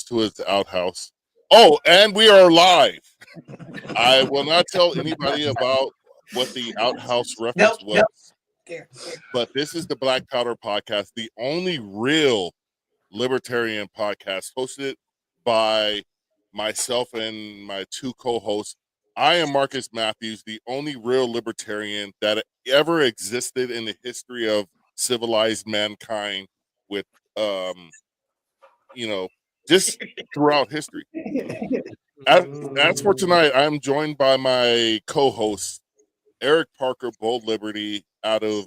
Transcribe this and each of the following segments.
to his outhouse. Oh, and we are live. I will not tell anybody about what the outhouse reference was, but this is the Black Powder Podcast, the only real libertarian podcast hosted by myself and my two co-hosts. I am Marcus Matthews, the only real libertarian that ever existed in the history of civilized mankind with, just throughout history. As for tonight, I'm joined by my co-host, Eric Parker, Bold Liberty, out of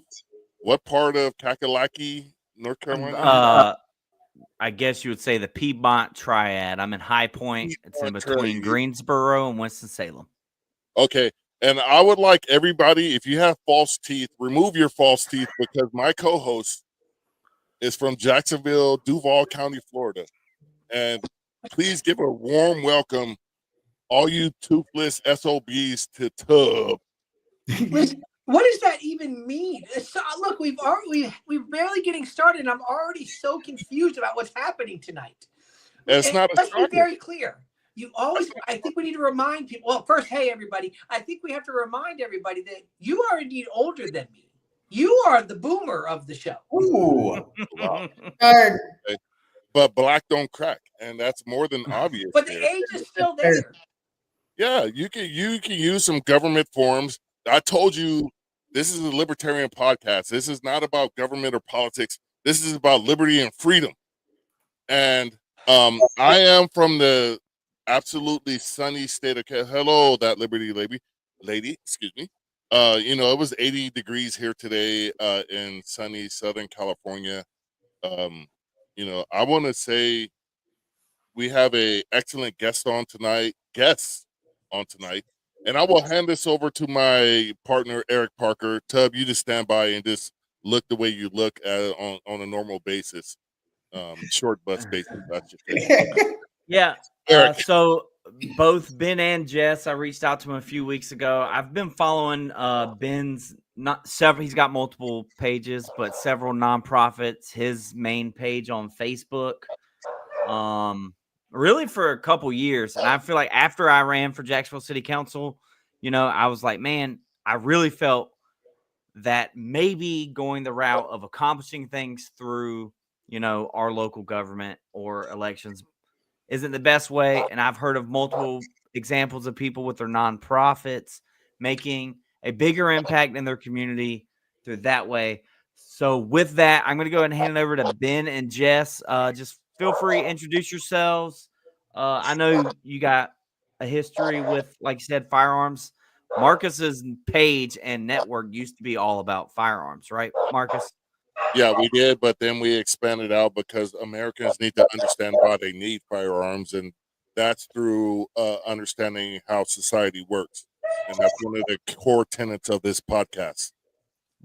what part of Kakalaki, North Carolina? I guess you would say the Piedmont Triad. I'm in High Point. It's in between Greensboro and Winston-Salem. Okay. And I would like everybody, if you have false teeth, remove your false teeth, because my co-host is from Jacksonville, Duval County, Florida. And please give a warm welcome, all you toothless SOBs, to Tub. What does that even mean? So, look, we're barely getting started, and I'm already so confused about what's happening tonight. Let's be very clear. I think we need to remind people. Well, first, hey, everybody. I think we have to remind everybody that you are indeed older than me. You are the boomer of the show. Ooh. Wow. But black don't crack, and that's more than obvious. But the age is still there. Yeah, you can use some government forms. I told you, this is a libertarian podcast. This is not about government or politics. This is about liberty and freedom. And I am from the absolutely sunny state of hello, that liberty lady, excuse me. It was 80 degrees here today in sunny Southern California. I want to say we have a excellent guest on tonight. And I will hand this over to my partner, Eric Parker. Tub, you just stand by and just look the way you look on a normal basis. Short bus basis. Yeah. So both Ben and Jess, I reached out to him a few weeks ago. I've been following Ben's he's got multiple pages, but several nonprofits, his main page on Facebook. Really for a couple years. And I feel like after I ran for Jacksonville City Council, I was like, man, I really felt that maybe going the route of accomplishing things through, our local government or elections isn't the best way. And I've heard of multiple examples of people with their nonprofits making a bigger impact in their community through that way. So with that, I'm going to go ahead and hand it over to Ben and Jess. Just feel free to introduce yourselves. I know you got a history with, like you said, firearms. Marcus's page and network used to be all about firearms, right, Marcus? Yeah, we did, but then we expanded out because Americans need to understand why they need firearms, and that's through understanding how society works. And that's one of the core tenets of this podcast.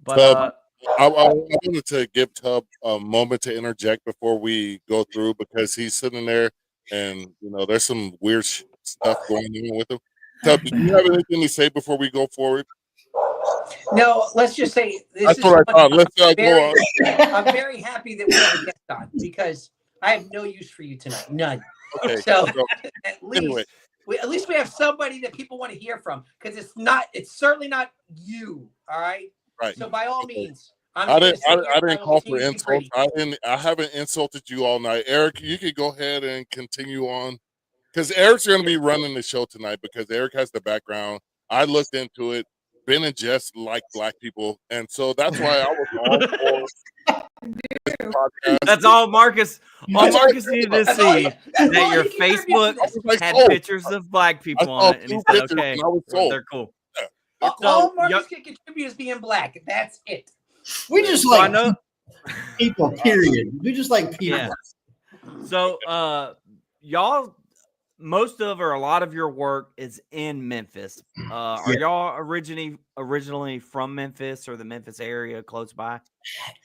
But I wanted to give Tub a moment to interject before we go through, because he's sitting there and, there's some weird stuff going on with him. Tub, do you have anything to say before we go forward? No, let's just say that's what I thought. Let's go on. I'm very happy that we have a guest on, because I have no use for you tonight. None. Okay. So at least we have somebody that people want to hear from, because it's certainly not you. All right. Right. So by all means, I didn't call for insults. I haven't insulted you all night. Eric, you could go ahead and continue on, because Eric's going to be running the show tonight, because Eric has the background. I looked into it. Ben and Jess like black people, and so that's why I was all for this podcast. That's all Marcus. All Marcus needed to see that your Facebook had pictures of black people on it, and he said, "Okay, they're cool." Yeah. All Marcus can contribute is being black. That's it. We just like people. Period. We just like people. Yeah. So, y'all. Most of or a lot of your work is in Memphis. Are y'all originally from Memphis or the Memphis area close by?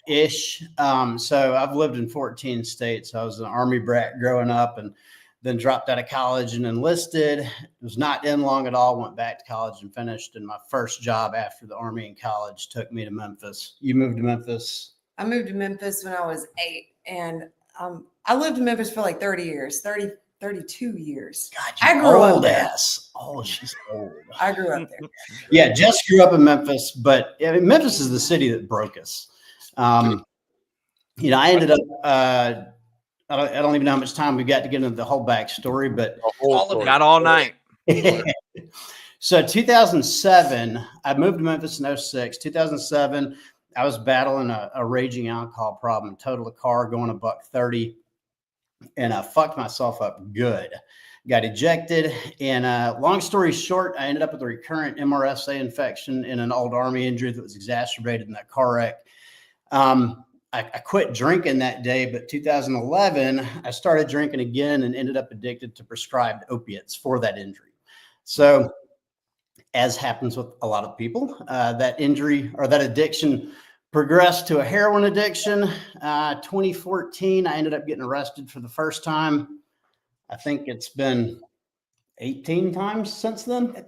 Ish. So I've lived in 14 states. I was an Army brat growing up, and then dropped out of college and enlisted. Was not in long at all. Went back to college and finished. And my first job after the Army and college took me to Memphis. You moved to Memphis? I moved to Memphis when I was 8, and I lived in Memphis for like 30 years, 32 years. God, I you grew up old there. ass. Oh, she's old. I grew up there. Yeah, Jess grew up in Memphis, but I mean, Memphis is the city that broke us. You know, I ended up, I don't even know how much time we got to get into the whole backstory, but Got all night. So 2007, I moved to Memphis in 06. 2007, I was battling a raging alcohol problem, totaled a car going $130, and I fucked myself up good. Got ejected, and long story short, I ended up with a recurrent MRSA infection and an old Army injury that was exacerbated in that car wreck. I quit drinking that day, but 2011, I started drinking again and ended up addicted to prescribed opiates for that injury. So, as happens with a lot of people, that injury or that addiction progressed to a heroin addiction. 2014, I ended up getting arrested for the first time. I think it's been 18 times since then.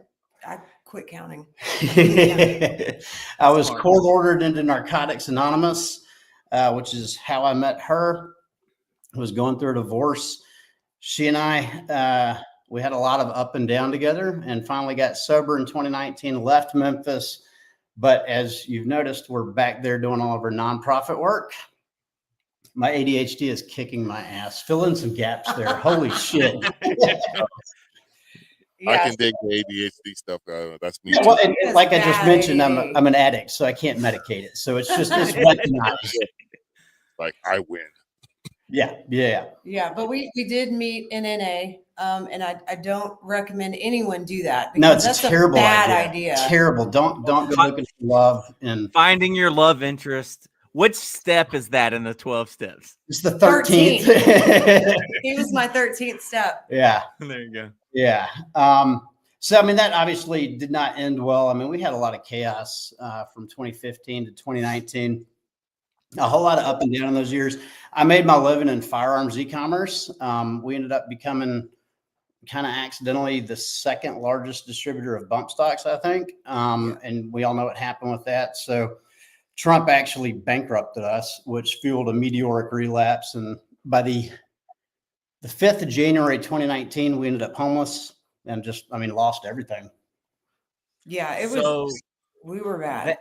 I quit counting. I was court ordered into Narcotics Anonymous, which is how I met her. I was going through a divorce. She and I, we had a lot of up and down together, and finally got sober in 2019, left Memphis. But as you've noticed, we're back there doing all of our nonprofit work. My ADHD is kicking my ass. Fill in some gaps there. Holy shit. I can dig the ADHD stuff. That's me. Yeah, well, and like I just mentioned, I'm an addict, so I can't medicate it. So it's just it's recognized. Like I win. Yeah. But we did meet in NA, and I don't recommend anyone do that. No, it's that's a terrible bad idea. Terrible. Don't go looking for love and finding your love interest. Which step is that in the 12 steps? It's the 13th. He was my 13th step. Yeah. There you go. Yeah. So, I mean, that obviously did not end well. I mean, we had a lot of chaos from 2015 to 2019. A whole lot of up and down in those years. I made my living in firearms e-commerce. We ended up becoming kind of accidentally the second largest distributor of bump stocks, I think. And we all know what happened with that. So Trump actually bankrupted us, which fueled a meteoric relapse. And by the 5th of January, 2019, we ended up homeless and lost everything. Yeah, we were bad.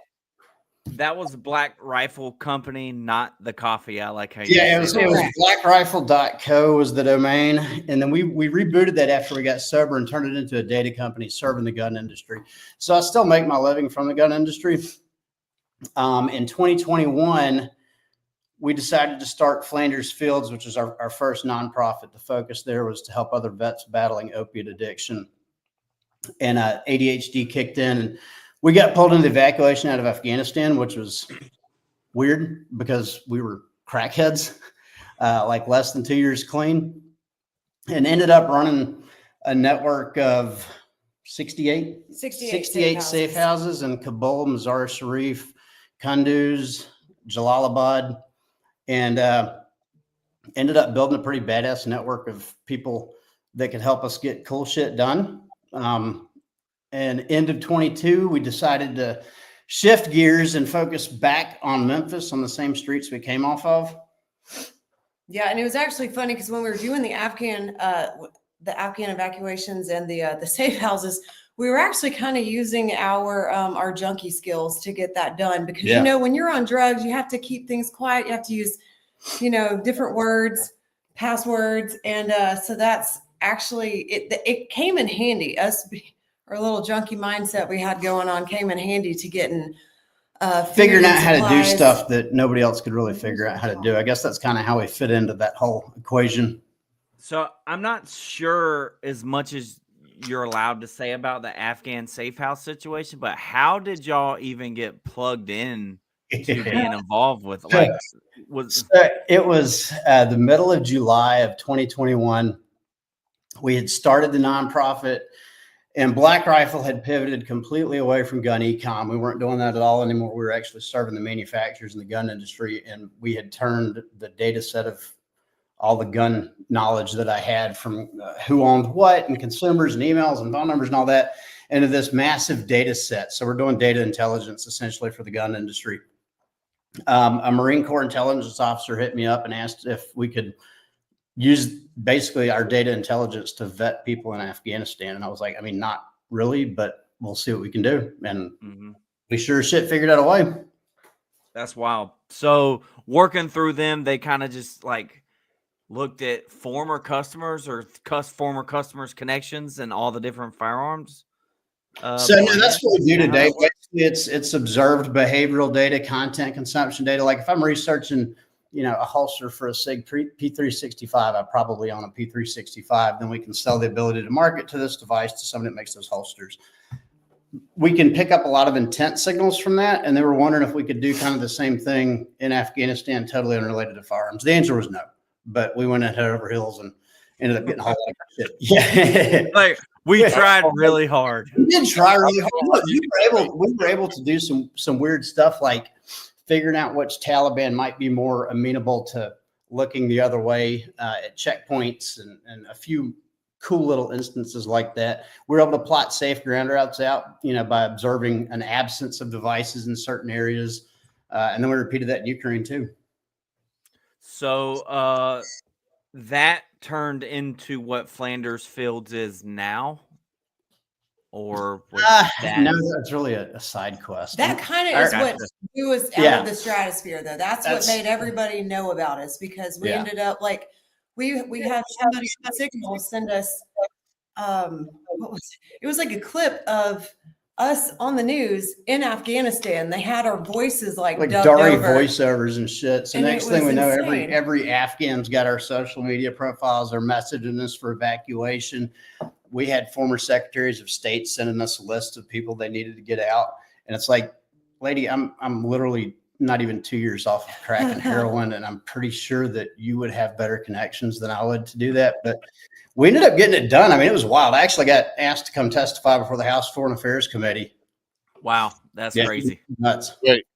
That was Black Rifle Company, not the coffee. I like how you it was blackrifle.co was the domain. And then we rebooted that after we got sober and turned it into a data company serving the gun industry. So I still make my living from the gun industry. In 2021, we decided to start Flanders Fields, which is our first nonprofit. The focus there was to help other vets battling opiate addiction. And ADHD kicked in, and we got pulled into the evacuation out of Afghanistan, which was weird because we were crackheads, like less than 2 years clean, and ended up running a network of 68 safe houses in Kabul, Mazar-i-Sharif, Kunduz, Jalalabad, and ended up building a pretty badass network of people that could help us get cool shit done. And end of 22, we decided to shift gears and focus back on Memphis on the same streets we came off of. Yeah, and it was actually funny because when we were doing the Afghan evacuations and the safe houses, we were actually kind of using our junkie skills to get that done because you know when you're on drugs, you have to keep things quiet. You have to use different words, passwords, and so that's actually it came in handy. Our little junkie mindset we had going on came in handy to getting figuring out how to do stuff that nobody else could really figure out how to do. I guess that's kind of how we fit into that whole equation. So I'm not sure as much as you're allowed to say about the Afghan safe house situation, but how did y'all even get plugged in to being involved with it was the middle of July of 2021. We had started the nonprofit, and Black Rifle had pivoted completely away from gun e-com. We weren't doing that at all anymore. We were actually serving the manufacturers in the gun industry, and we had turned the data set of all the gun knowledge that I had from who owned what and consumers and emails and phone numbers and all that into this massive data set. So we're doing data intelligence essentially for the gun industry. A Marine Corps intelligence officer hit me up and asked if we could use basically our data intelligence to vet people in Afghanistan. And I was like, I mean, not really, but we'll see what we can do. And we sure as shit figured out a way. That's wild. So working through them, they kind of just like looked at former customers or former customers' connections and all the different firearms. So no, that's what we do today. It's observed behavioral data, content consumption data. Like if I'm researching, a holster for a SIG P365, I probably own a P365. Then we can sell the ability to market to this device to somebody that makes those holsters. We can pick up a lot of intent signals from that, and they were wondering if we could do kind of the same thing in Afghanistan, totally unrelated to firearms. The answer was no, but we went head over heels and ended up getting a whole lot of shit. Yeah, like we tried really hard. We did try really hard. Look, we were able to do some weird stuff like figuring out which Taliban might be more amenable to looking the other way at checkpoints and a few cool little instances like that. We were able to plot safe ground routes out, by observing an absence of devices in certain areas. And then we repeated that in Ukraine too. So that turned into what Flanders Fields is now? Or was no, that's really a side quest. That kind of is what blew us out of the stratosphere, though. That's what made everybody know about us, because we ended up like we had somebody signal send us what was it? It was like a clip of us on the news in Afghanistan. They had our voices like Dari voiceovers and shit. So next thing we know, insane. every Afghan's got our social media profiles. They're messaging us for evacuation. We had former secretaries of state sending us a list of people they needed to get out. And it's like, lady, I'm literally not even 2 years off of crack and heroin. And I'm pretty sure that you would have better connections than I would to do that. But we ended up getting it done. I mean, it was wild. I actually got asked to come testify before the House Foreign Affairs Committee. Wow. That's crazy. Nuts. Wait,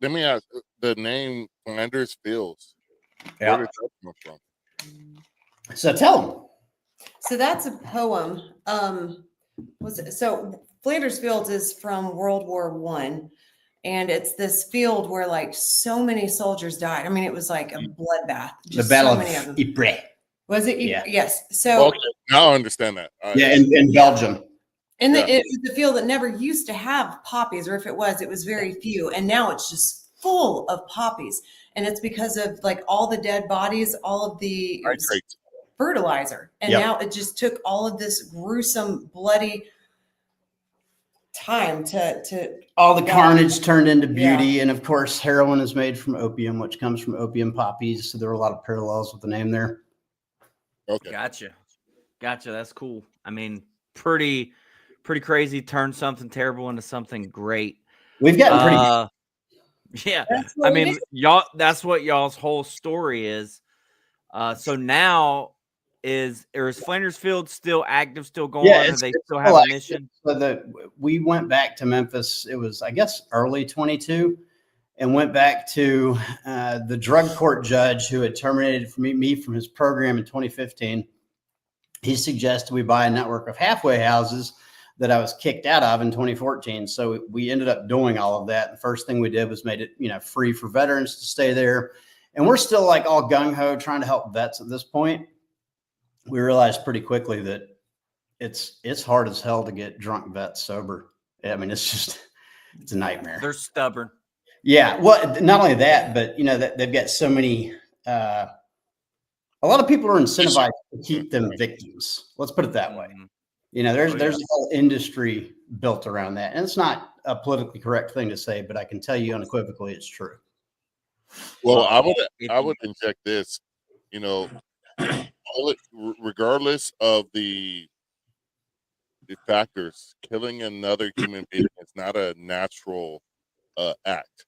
let me ask, the name Flanders Fields, where did that come from? So tell them. So that's a poem. So Flanders Fields is from World War I, and it's this field where like so many soldiers died. I mean, it was like a bloodbath. The Battle so many of them. Ypres. Was it? Yeah. Yes. So okay, now I understand that. In Belgium. And it was a field that never used to have poppies, or if it was very few. And now it's just full of poppies. And it's because of like all the dead bodies, all of the fertilizer. And now it just took all of this gruesome, bloody time to all the carnage turned into beauty. And of course, heroin is made from opium, which comes from opium poppies. So there were a lot of parallels with the name there. Okay. Gotcha. That's cool. I mean, pretty crazy. Turn something terrible into something great. We've gotten pretty good. Yeah. I mean, y'all, that's what y'all's whole story is. So now is Flanders Field still active, still going on? Or they still have a mission? So we went back to Memphis. It was, I guess, early 22, and went back to the drug court judge who had terminated me from his program in 2015. He suggested we buy a network of halfway houses that I was kicked out of in 2014. So we ended up doing all of that. The first thing we did was made it, free for veterans to stay there. And we're still like all gung-ho trying to help vets at this point. We realized pretty quickly that it's hard as hell to get drunk vets sober. I mean, it's a nightmare. They're stubborn. Yeah. Well, not only that, but that they've got so many, a lot of people are incentivized to keep them victims. Let's put it that way. There's a whole industry built around that. And it's not a politically correct thing to say, but I can tell you unequivocally it's true. Well, I would inject this, regardless of the factors, killing another human being is not a natural act,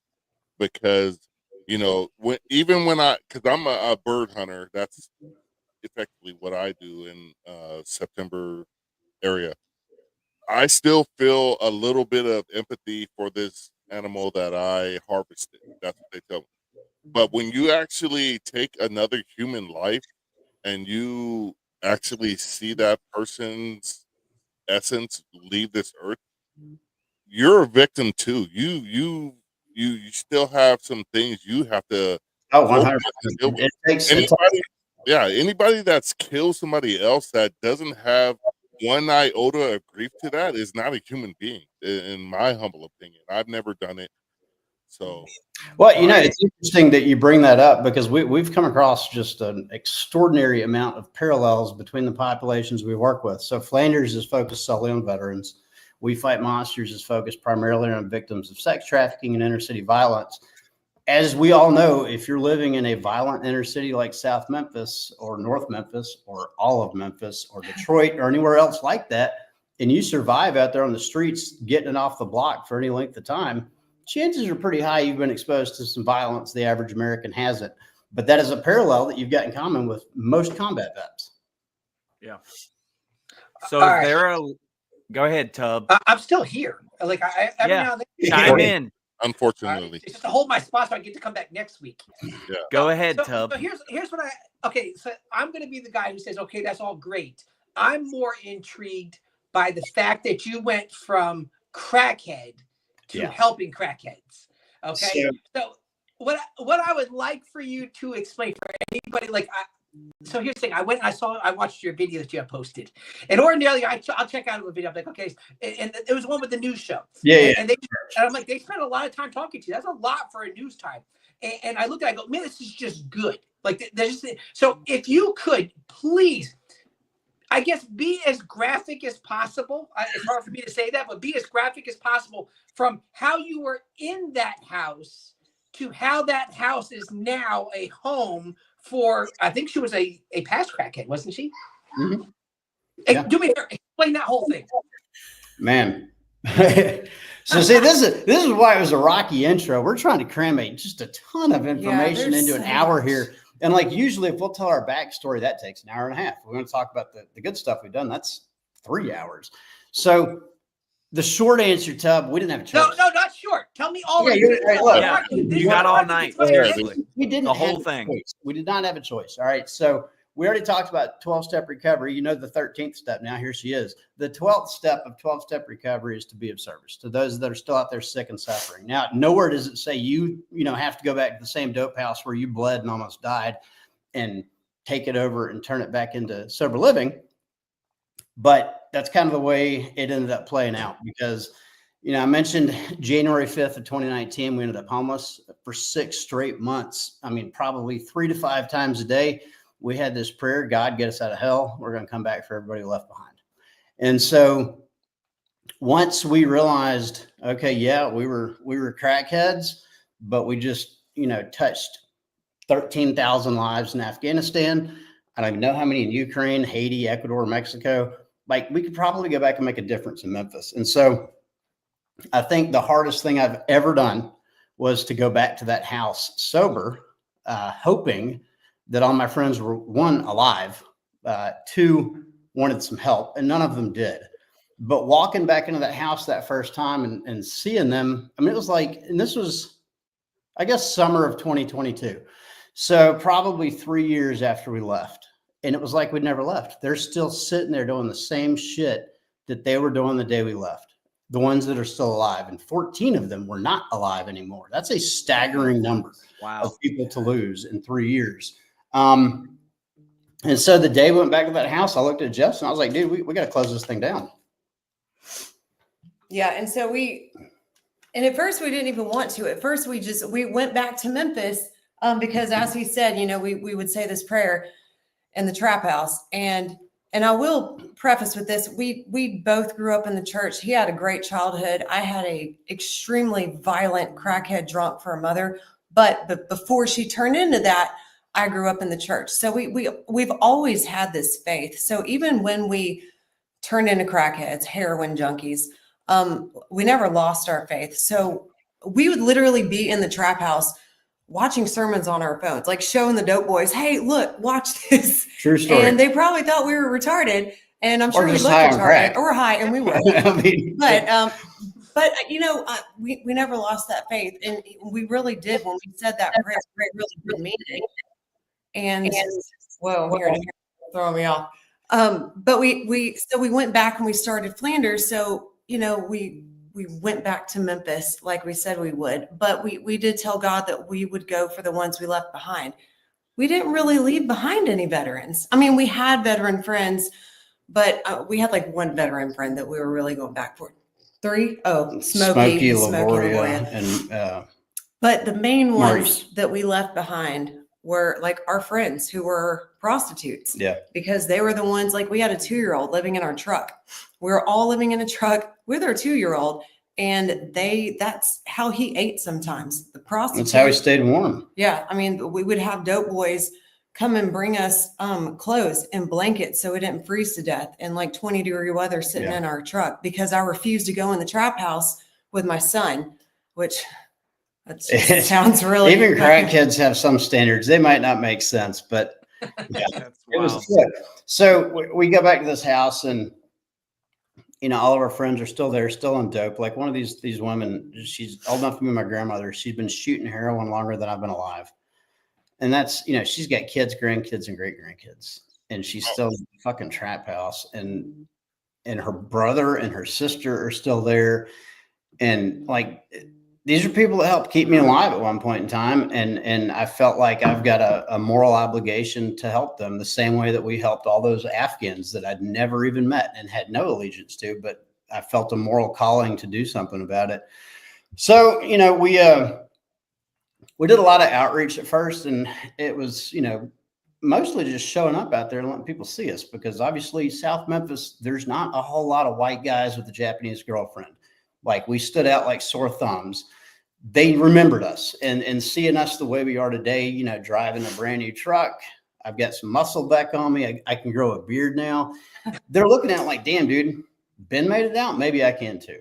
because because I'm a bird hunter, that's effectively what I do in September area. I still feel a little bit of empathy for this animal that I harvested. That's what they tell me. But when you actually take another human life and you actually see that person's essence leave this earth, you're a victim too. You you still have some things you have to. Oh, 100%. It takes anybody that's killed somebody else that doesn't have one iota of grief to that is not a human being, in my humble opinion. I've never done it. So, well, it's interesting that you bring that up, because we've come across just an extraordinary amount of parallels between the populations we work with. So Flanders is focused solely on veterans. We Fight Monsters is focused primarily on victims of sex trafficking and inner city violence. As we all know, if you're living in a violent inner city like South Memphis or North Memphis or all of Memphis or Detroit or anywhere else like that, and you survive out there on the streets, getting it off the block for any length of time, chances are pretty high you've been exposed to some violence the average American hasn't. But that is a parallel that you've got in common with most combat vets. Yeah. So is there a... Go ahead, Tub. I'm still here. Like every now and then. Chime in. Unfortunately, it's just to hold my spot so I get to come back next week. Yeah. Go ahead, Tub. So here's what so I'm going to be the guy who says, okay, that's all great. I'm more intrigued by the fact that you went from crackhead to helping crackheads. Okay. So what I would like for you to explain for anybody, so here's the thing. I watched your video that you have posted, and ordinarily I'll check out the video. I'm like, okay, and it was one with the news show. And I'm like, they spent a lot of time talking to you. That's a lot for a news time. And I look at it, I go, man, this is just good. Like, so if you could please, I guess, be as graphic as possible. It's hard for me to say that, but be as graphic as possible from how you were in that house to how that house is now a home for, I think she was a past crackhead, wasn't she? Mm-hmm. Do me a favor, explain that whole thing. Man. So see, this is why it was a rocky intro. We're trying to cram just a ton of information into an hour here. And like usually if we'll tell our backstory, that takes an hour and a half. We're going to talk about the good stuff we've done. That's 3 hours. So the short answer, Tub, we didn't have a choice. No, not short. Tell me all of it. You got all night. We didn't the whole have thing. A choice. We did not have a choice. All right. So we already talked about 12-step recovery. You know the 13th step. Now here she is. The 12th step of 12-step recovery is to be of service to those that are still out there sick and suffering. Now, nowhere does it say you have to go back to the same dope house where you bled and almost died and take it over and turn it back into sober living. But that's kind of the way it ended up playing out, because, I mentioned January 5th of 2019, we ended up homeless for 6 straight months. I mean, probably 3 to 5 times a day. We had this prayer, God, get us out of hell. We're going to come back for everybody left behind. And so once we realized, okay, we were crackheads, but we just, touched 13,000 lives in Afghanistan. I don't even know how many in Ukraine, Haiti, Ecuador, Mexico. Like, we could probably go back and make a difference in Memphis. And so I think the hardest thing I've ever done was to go back to that house sober, hoping that all my friends were, 1, alive, 2, wanted some help, and none of them did. But walking back into that house that first time and seeing them, I mean, it was like, and this was, I guess, summer of 2022. So probably 3 years after we left. And it was like we'd never left. They're still sitting there doing the same shit that they were doing the day we left. The ones that are still alive. And 14 of them were not alive anymore. That's a staggering number of people to lose in 3 years. And so the day we went back to that house, I looked at Jeff and I was like, dude, we got to close this thing down. Yeah. And so and at first we didn't even want to. At first we went back to Memphis because, as he said, we would say this prayer in the trap house. And I will preface with this. We both grew up in the church. He had a great childhood. I had a extremely violent crackhead drunk for a mother, but before she turned into that, I grew up in the church. So we've always had this faith. So even when we turned into crackheads, heroin junkies, we never lost our faith. So we would literally be in the trap house watching sermons on our phones, like showing the dope boys, hey, look, watch this. True story. And they probably thought we were retarded. And I'm sure we looked retarded or high, and we were. But we never lost that faith. And we really did when we said that prayer, really did mean it. And whoa, you're throwing me off. But we went back and we started Flanders. So, we we went back to Memphis like we said we would, but we did tell God that we would go for the ones we left behind. We didn't really leave behind any veterans. I mean, we had veteran friends, but we had like one veteran friend that we were really going back for. 3? Oh, Smokey Laboria, and but the main Maurice. ones that we left behind were like our friends who were prostitutes. Yeah. Because they were the ones, like we had a 2-year-old living in our truck. We were all living in a truck with our 2-year-old. And that's how he ate sometimes. The prostitute. That's how he stayed warm. Yeah. I mean, we would have dope boys come and bring us clothes and blankets so we didn't freeze to death in like 20-degree weather sitting in our truck, because I refused to go in the trap house with my son, which that sounds really. Even crack kids have some standards. They might not make sense, but yeah, it was good. So we go back to this house, and all of our friends are still there, still on dope. Like one of these women, she's old enough to be my grandmother. She's been shooting heroin longer than I've been alive. And that's, she's got kids, grandkids, and great grandkids. And she's still in the fucking trap house. And her brother and her sister are still there. And like, these are people that helped keep me alive at one point in time. And I felt like I've got a moral obligation to help them the same way that we helped all those Afghans that I'd never even met and had no allegiance to, but I felt a moral calling to do something about it. So, we did a lot of outreach at first, and it was, mostly just showing up out there and letting people see us, because obviously South Memphis, there's not a whole lot of white guys with a Japanese girlfriend. Like, we stood out like sore thumbs. They remembered us, and seeing us the way we are today, driving a brand new truck. I've got some muscle back on me. I can grow a beard now. They're looking at it like, damn, dude, Ben made it out. Maybe I can too.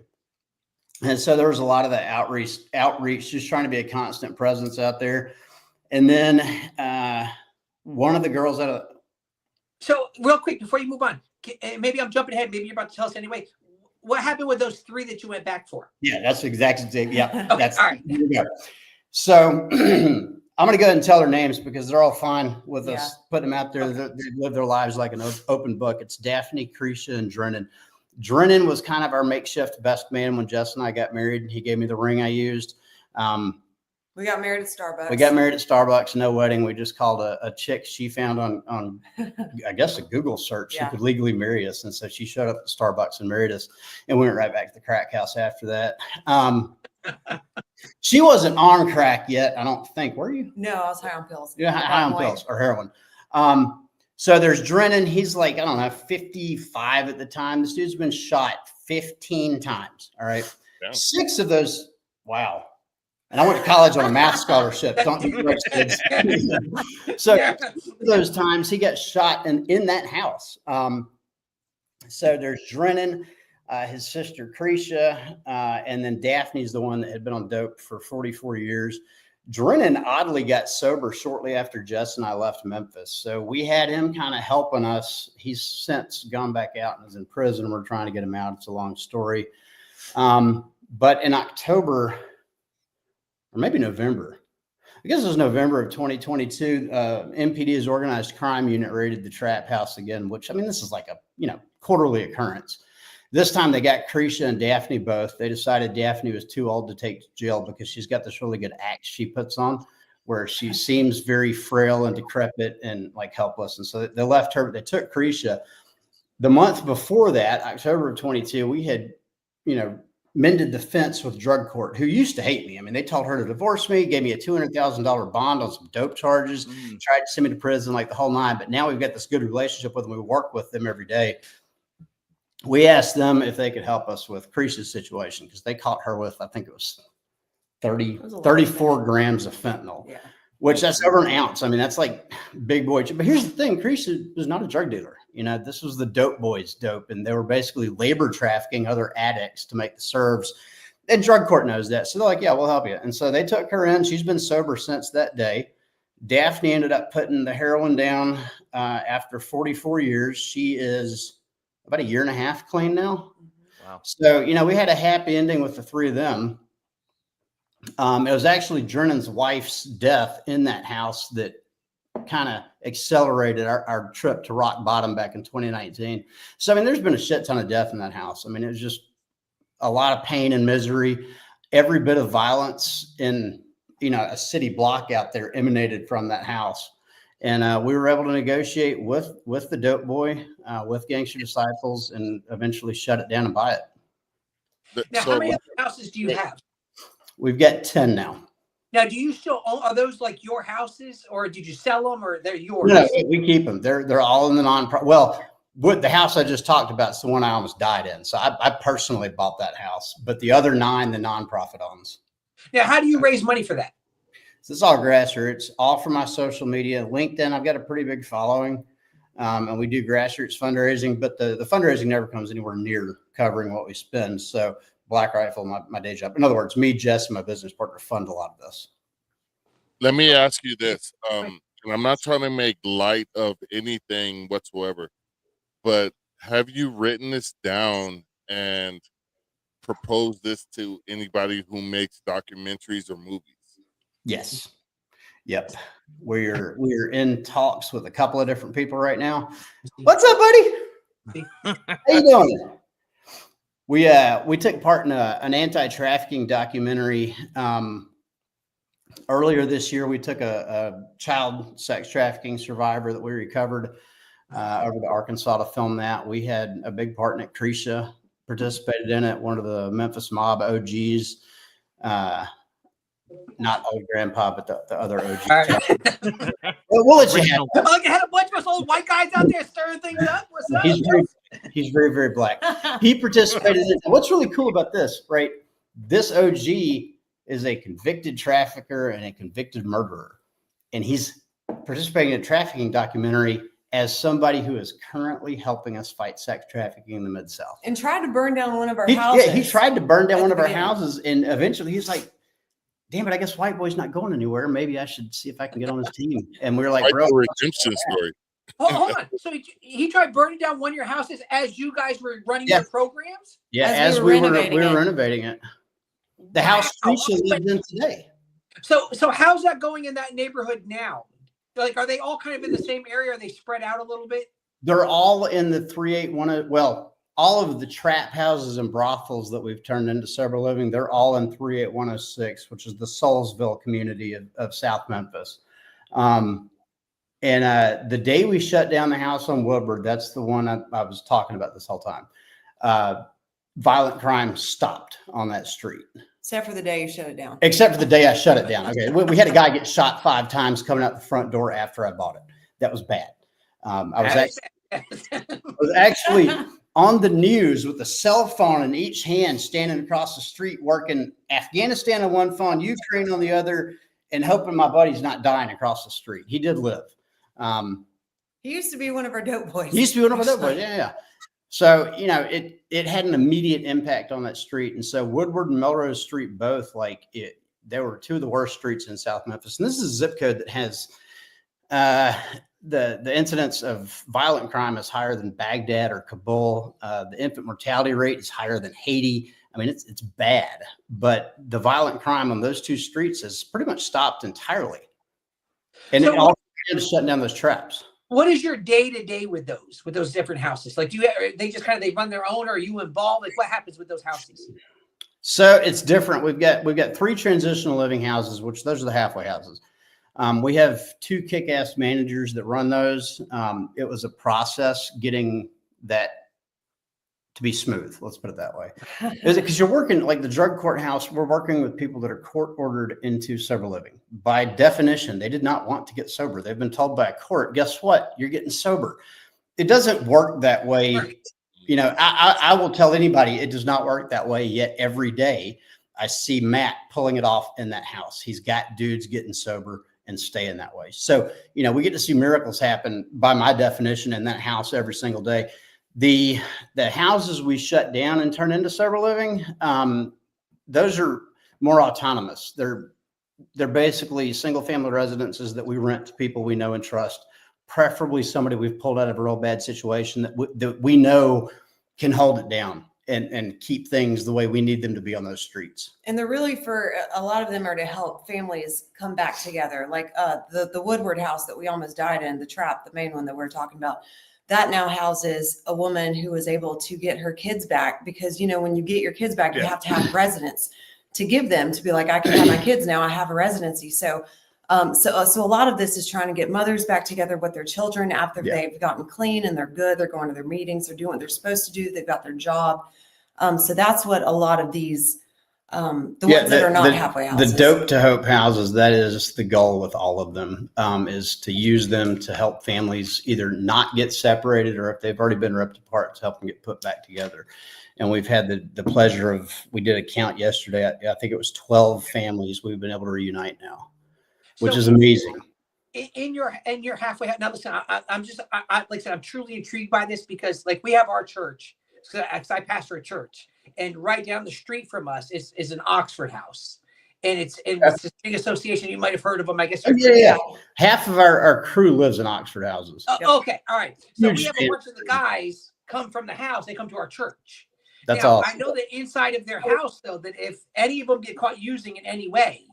And so there was a lot of that outreach, just trying to be a constant presence out there. And then one of the girls So real quick, before you move on, maybe I'm jumping ahead. Maybe you're about to tell us anyway. What happened with those 3 that you went back for? Yeah, that's exactly. Yeah, okay, that's all right. Here we go. So I'm going to go ahead and tell their names, because they're all fine with us putting them out there. Okay. They live their lives like an open book. It's Daphne, Cretia, and Drennan. Drennan was kind of our makeshift best man when Jess and I got married. He gave me the ring I used. We got married at Starbucks. We got married at Starbucks. No wedding. We just called a chick she found on I guess, a Google search. She could legally marry us. And so she showed up at Starbucks and married us. And we went right back to the crack house after that. She wasn't on crack yet, I don't think. Were you? No, I was high on pills. Yeah, high on pills or heroin. So there's Drennan. He's like, I don't know, 55 at the time. This dude's been shot 15 times. All right. Yeah. 6 of those. Wow. And I went to college on a math scholarship. Don't do drugs, kids. So those times he got shot in that house. So there's Drennan, his sister Cretia, and then Daphne's the one that had been on dope for 44 years. Drennan oddly got sober shortly after Jess and I left Memphis. So we had him kind of helping us. He's since gone back out and is in prison. We're trying to get him out. It's a long story. But in October, or maybe November, I guess it was November of 2022, MPD's organized crime unit raided the trap house again, which, I mean, this is like a, quarterly occurrence. This time they got Cretia and Daphne both. They decided Daphne was too old to take to jail because she's got this really good act she puts on where she seems very frail and decrepit and like helpless. And so they left her, but they took Cretia. The month before that, October of 22, we had, mended the fence with drug court, who used to hate me. I mean, they told her to divorce me, gave me a $200,000 bond on some dope charges, tried to send me to prison, like the whole 9. But now we've got this good relationship with them. We work with them every day. We asked them if they could help us with Cretia's situation because they caught her with, I think it was 34 grams of fentanyl, which that's over an ounce. I mean, that's like big boy. But here's the thing. Cretia was not a drug dealer. This was the dope boys dope, and they were basically labor trafficking other addicts to make the serves. And drug court knows that. So they're like, yeah, we'll help you. And so they took her in. She's been sober since that day. Daphne ended up putting the heroin down after 44 years. She is about a year and a half clean now. Wow. So, we had a happy ending with the 3 of them. It was actually Drennan's wife's death in that house that kind of accelerated our trip to rock bottom back in 2019. So, I mean, there's been a shit ton of death in that house. I mean, it was just a lot of pain and misery. Every bit of violence in, a city block out there emanated from that house. And we were able to negotiate with the dope boy, with Gangster Disciples, and eventually shut it down and buy it. Now, how many other houses do you have? We've got 10 now. Now, do you still own, are those like your houses, or did you sell them, or they're yours? No, we keep them. They're all in the non-profit. Well, the house I just talked about is the one I almost died in. So I personally bought that house, but the other 9, the nonprofit owns. Now, how do you raise money for that? So it's all grassroots, all from my social media. LinkedIn, I've got a pretty big following, and we do grassroots fundraising, but the fundraising never comes anywhere near covering what we spend. So Black Rifle, my day job. In other words, me, Jess, and my business partner fund a lot of this. Let me ask you this, and I'm not trying to make light of anything whatsoever, but have you written this down and proposed this to anybody who makes documentaries or movies? Yes. Yep. We're in talks with a couple of different people right now. What's up, buddy? How you doing? We took part in an anti-trafficking documentary. Earlier this year, we took a child sex trafficking survivor that we recovered over to Arkansas to film that. We had a big part in it. Cretia participated in it, one of the Memphis Mob OGs. Not old grandpa, but the other OG. Right. We'll let you have it. Like, I had a bunch of us old white guys out there stirring things up. What's up? He's very, very black. He participated in it. What's really cool about this, right? This OG is a convicted trafficker and a convicted murderer. And he's participating in a trafficking documentary as somebody who is currently helping us fight sex trafficking in the Mid-South. And tried to burn down one of our houses. Yeah, he tried to burn down one of our houses. And eventually he's like, damn it, I guess white boy's not going anywhere. Maybe I should see if I can get on his team. And we were like, bro. Redemption story. Hold on. So he tried burning down one of your houses as you guys were running your programs? Yeah, as we were renovating it. The house Cretia lives in today. So how's that going in that neighborhood now? Like, are they all kind of in the same area? Are they spread out a little bit? They're all in the 381. Well, all of the trap houses and brothels that we've turned into sober living, they're all in 38106, which is the Soulsville community of South Memphis. And the day we shut down the house on Woodward, that's the one I was talking about this whole time. Violent crime stopped on that street. Except for the day you shut it down. Except for the day I shut it down. Okay. We had a guy get shot 5 times coming out the front door after I bought it. That was bad. I was actually on the news with a cell phone in each hand, standing across the street, working Afghanistan on one phone, Ukraine on the other, and hoping my buddy's not dying across the street. He did live. He used to be one of our dope boys. He used to be one of our dope boys. Yeah. So, it had an immediate impact on that street. And so Woodward and Melrose Street, both, they were 2 of the worst streets in South Memphis. And this is a zip code that has the incidence of violent crime is higher than Baghdad or Kabul. The infant mortality rate is higher than Haiti. I mean, it's bad, but the violent crime on those 2 streets has pretty much stopped entirely. And it all began to shut down those traps. What is your day-to-day with those different houses? Like, they just they run their own, or are you involved? Like, what happens with those houses? So it's different. We've got 3 transitional living houses, which those are the halfway houses. We have 2 kick-ass managers that run those. It was a process getting that to be smooth. Let's put it that way. Is it because you're working like the drug courthouse? We're working with people that are court ordered into sober living. By definition, they did not want to get sober. They've been told by a court, guess what? You're getting sober. It doesn't work that way. Right. I will tell anybody it does not work that way. Yet every day I see Matt pulling it off in that house. He's got dudes getting sober and staying that way. So, we get to see miracles happen by my definition in that house every single day. The houses we shut down and turn into sober living, those are more autonomous. They're basically single family residences that we rent to people we know and trust, preferably somebody we've pulled out of a real bad situation that we know can hold it down and keep things the way we need them to be on those streets. And they're really, for a lot of them, are to help families come back together. Like the Woodward house that we almost died in, the trap, the main one that we're talking about. that now houses a woman who was able to get her kids back, because, you know, when you get your kids back, you have to have residence to give them, to be like, I can have my kids now, I have a residency. So so a lot of this is trying to get mothers back together with their children after they've gotten clean and they're good. They're going to their meetings. They're doing what they're supposed to do. They've got their job. So that's what a lot of these, ones that are not halfway houses. The dope to hope houses, that is the goal with all of them, is to use them to help families either not get separated, or if they've already been ripped apart, to help them get put back together. And we've had the pleasure of, we did a count yesterday. I think it was 12 families we've been able to reunite now, which is amazing. In your halfway house. Now, listen, I'm just, like I said, I'm truly intrigued by this, because like we have our church, because I pastor a church, and right down the street from us is an Oxford house, and it's this big association. You might have heard of them, I guess. Yeah. Half of our crew lives in Oxford houses. Okay, all right. So we have a bunch of the guys come from the house. They come to our church. That's now, awesome. I know that inside of their house, though, that if any of them get caught using in any way,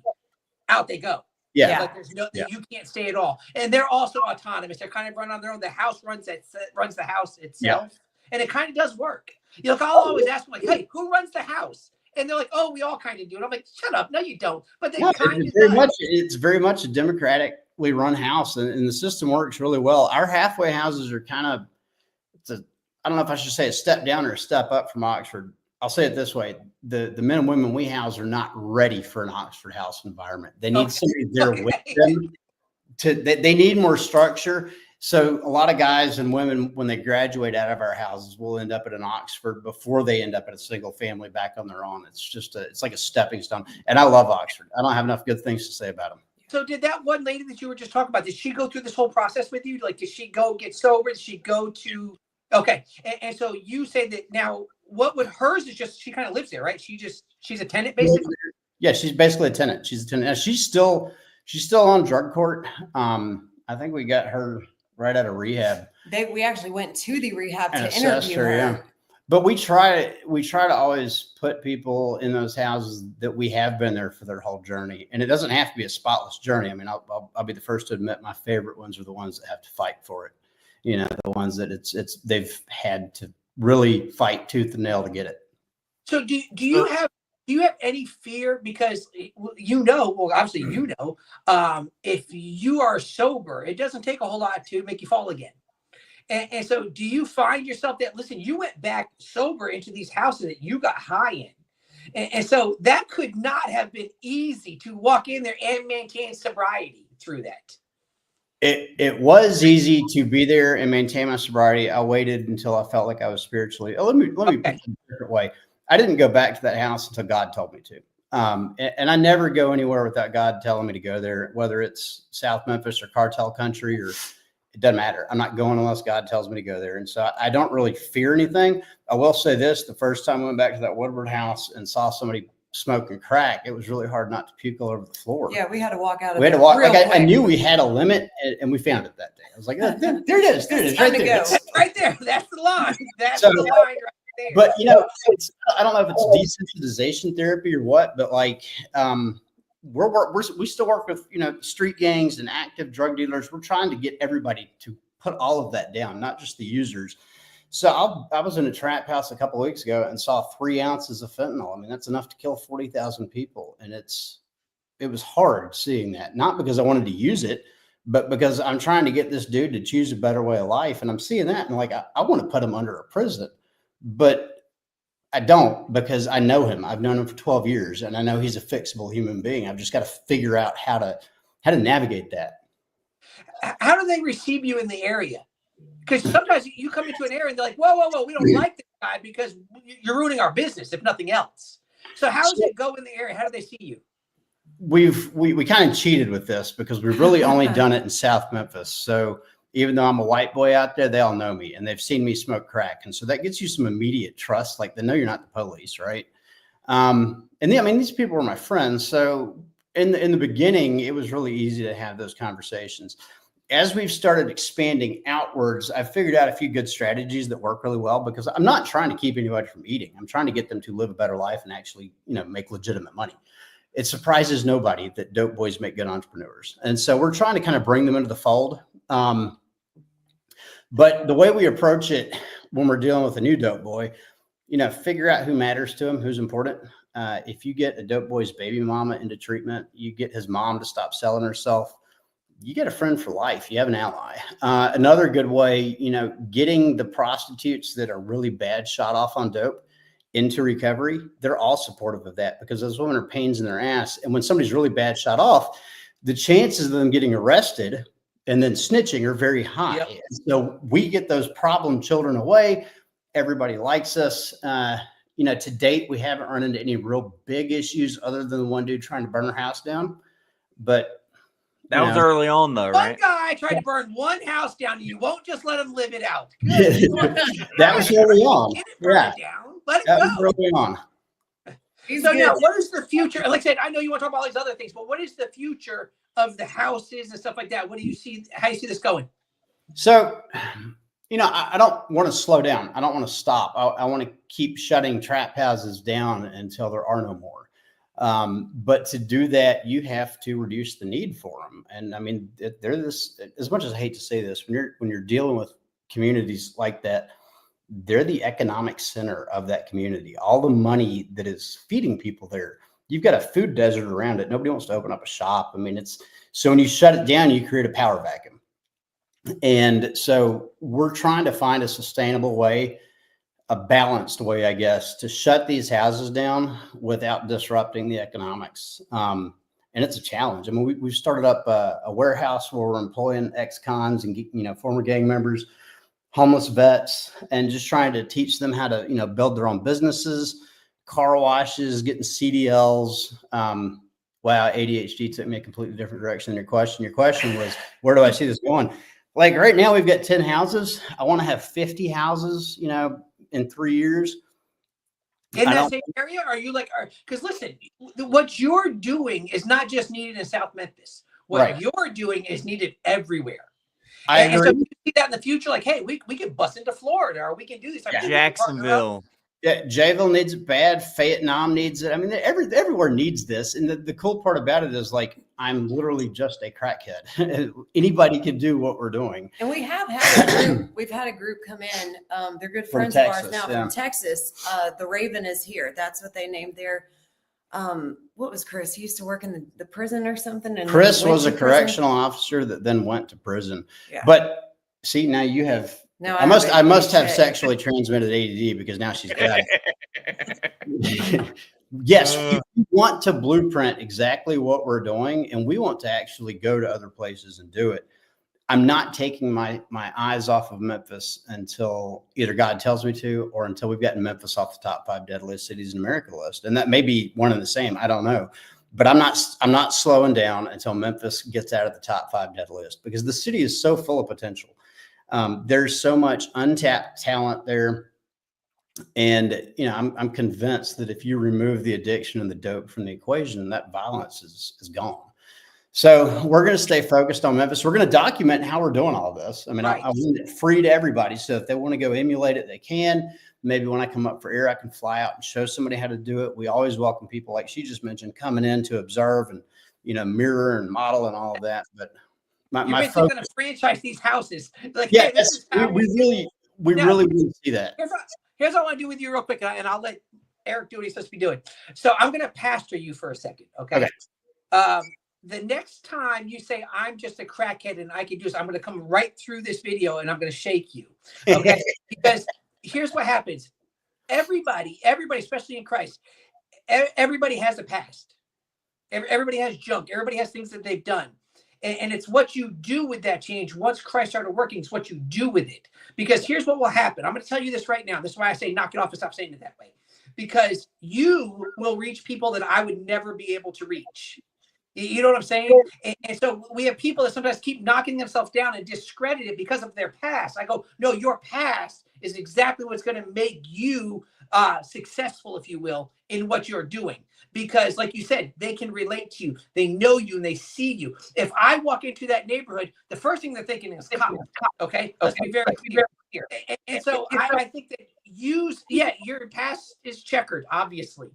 out they go. Yeah. Like there's you can't stay at all. And they're also autonomous. They're kind of run on their own. The house runs the house itself. Yeah. And it kind of does work. You know, I'll always ask them, like, hey, who runs the house? And they're like, oh, we all kind of do. And I'm like, shut up. No, you don't. But they kind of do. It's very much a democratically run house, and the system works really well. Our halfway houses are kind of, I don't know if I should say a step down or a step up from Oxford. I'll say it this way. The men and women we house are not ready for an Oxford house environment. They need somebody there with them. They need more structure. So a lot of guys and women, when they graduate out of our houses, will end up at an Oxford before they end up at a single family back on their own. It's just it's like a stepping stone. And I love Oxford. I don't have enough good things to say about them. So did that one lady that you were just talking about, did she go through this whole process with you? Like, did she go get sober? Did she go to, okay. And so you say that now, what would hers is just, she kind of lives there, right? She's a tenant basically. Yeah, she's basically a tenant. She's a tenant. Now, she's still on drug court. I think we got her right out of rehab. We actually went to the rehab to interview her. Yeah. But we try to always put people in those houses that we have been there for their whole journey. And it doesn't have to be a spotless journey. I mean, I'll be the first to admit my favorite ones are the ones that have to fight for it. You know, the ones that they've had to really fight tooth and nail to get it. So do you have any fear? Because obviously if you are sober, it doesn't take a whole lot to make you fall again. And so do you find yourself that, listen, you went back sober into these houses that you got high in. And so that could not have been easy to walk in there and maintain sobriety through that. It was easy to be there and maintain my sobriety. I waited until I felt like I was spiritually. Let me put it a different way. I didn't go back to that house until God told me to. And I never go anywhere without God telling me to go there, whether it's South Memphis or cartel country, or it doesn't matter. I'm not going unless God tells me to go there. And so I don't really fear anything. I will say this: the first time I went back to that Woodward house and saw somebody smoking crack, it was really hard not to puke all over the floor. Yeah, we had to walk out of it. We had to walk. Like I knew we had a limit, and we found it that day. I was like, oh, there it is. There it is. Right there. Right there. That's the line. That's the line right there. But, I don't know if it's desensitization therapy or what, but like, we still work with, street gangs and active drug dealers. We're trying to get everybody to put all of that down, not just the users. So I was in a trap house a couple of weeks ago and saw 3 ounces of fentanyl. I mean, that's enough to kill 40,000 people. And it was hard seeing that, not because I wanted to use it, but because I'm trying to get this dude to choose a better way of life. And I'm seeing that, and like, I want to put him under a prison, but I don't, because I know him. I've known him for 12 years, and I know he's a fixable human being. I've just got to figure out how to navigate that. How do they receive you in the area? Because sometimes you come into an area and they're like, whoa, we don't like this guy because you're ruining our business, if nothing else. So how does it go in the area? How do they see you? We kind of cheated with this because we've really only done it in South Memphis. So even though I'm a white boy out there, they all know me and they've seen me smoke crack. And so that gets you some immediate trust. Like, they know you're not the police, right? These people were my friends. So in the beginning, it was really easy to have those conversations. As we've started expanding outwards, I've figured out a few good strategies that work really well, because I'm not trying to keep anybody from eating. I'm trying to get them to live a better life and actually, make legitimate money. It surprises nobody that dope boys make good entrepreneurs. And so we're trying to kind of bring them into the fold. But the way we approach it when we're dealing with a new dope boy, figure out who matters to him, who's important. If you get a dope boy's baby mama into treatment, you get his mom to stop selling herself, you get a friend for life. You have an ally. Another good way, getting the prostitutes that are really bad shot off on dope into recovery, they're all supportive of that because those women are pains in their ass. And when somebody's really bad shot off, the chances of them getting arrested and then snitching are very high. Yep. So we get those problem children away. Everybody likes us. To date, we haven't run into any real big issues other than the one dude trying to burn her house down. But that was early on, though, right? One guy tried to burn one house down. You won't just let him live it out. That was early on. Get it burned down. Let it go. Was early on. So now, what is the future? Like I said, I know you want to talk about all these other things, but what is the future of the houses and stuff like that? What do you see? How do you see this going? So, I don't want to slow down. I don't want to stop. I want to keep shutting trap houses down until there are no more. But to do that, you have to reduce the need for them. And I mean, they're this, as much as I hate to say this, when you're dealing with communities like that, they're the economic center of that community. All the money that is feeding people there, you've got a food desert around it. Nobody wants to open up a shop. I mean, so when you shut it down, you create a power vacuum. And so we're trying to find a sustainable way, a balanced way, I guess, to shut these houses down without disrupting the economics. And it's a challenge. I mean, we've started up a warehouse where we're employing ex-cons and, former gang members, homeless vets, and just trying to teach them how to, build their own businesses, car washes, getting CDLs. Wow, ADHD took me a completely different direction than your question. Your question was, where do I see this going? Like right now, we've got 10 houses. I want to have 50 houses, in 3 years. In that same area? Are you because listen, what you're doing is not just needed in South Memphis. What you're doing is needed everywhere. I agree. And so you see that in the future, like, hey, we can bust into Florida or we can do these. Jacksonville. Yeah, Jayville needs it bad. Vietnam needs it. I mean, everywhere needs this. And the cool part about it is, like, I'm literally just a crackhead. Anybody can do what we're doing. And we have had a group. We've had a group come in. They're good friends of ours now from Texas. The Raven is here. That's what they named their. What was Chris? He used to work in the prison or something. And Chris was a correctional officer that then went to prison. Yeah. But see, now you have. No, I must have sexually transmitted ADD because now she's got it. Yes, we want to blueprint exactly what we're doing, and we want to actually go to other places and do it. I'm not taking my eyes off of Memphis until either God tells me to, or until we've gotten Memphis off the top 5 deadliest cities in America list. And that may be one and the same. I don't know. But I'm not slowing down until Memphis gets out of the top 5 dead list, because the city is so full of potential. There's so much untapped talent there. And, I'm convinced that if you remove the addiction and the dope from the equation, that violence is gone. So we're going to stay focused on Memphis. We're going to document how we're doing all this. I mean, I want it free to everybody. So if they want to go emulate it, they can. Maybe when I come up for air, I can fly out and show somebody how to do it. We always welcome people, like she just mentioned, coming in to observe and, mirror and model and all of that. But my focus, going to franchise these houses. Like, yeah, hey, we really want to see that. Here's what I want to do with you real quick, and I'll let Eric do what he's supposed to be doing. So I'm going to pastor you for a second, okay? The next time you say, I'm just a crackhead and I can do this, I'm going to come right through this video and I'm going to shake you, okay? Because here's what happens. Everybody, especially in Christ, everybody has a past. Everybody has junk. Everybody has things that they've done. And it's what you do with that change. Once Christ started working, it's what you do with it. Because here's what will happen. I'm going to tell you this right now. This is why I say knock it off and stop saying it that way. Because you will reach people that I would never be able to reach. You know what I'm saying? And so we have people that sometimes keep knocking themselves down and discredit it because of their past. I go, no, your past is exactly what's going to make you successful, if you will, in what you're doing. Because like you said, they can relate to you. They know you and they see you. If I walk into that neighborhood, the first thing they're thinking is cop. Okay? Let's be very clear here. And so I think that your past is checkered, obviously.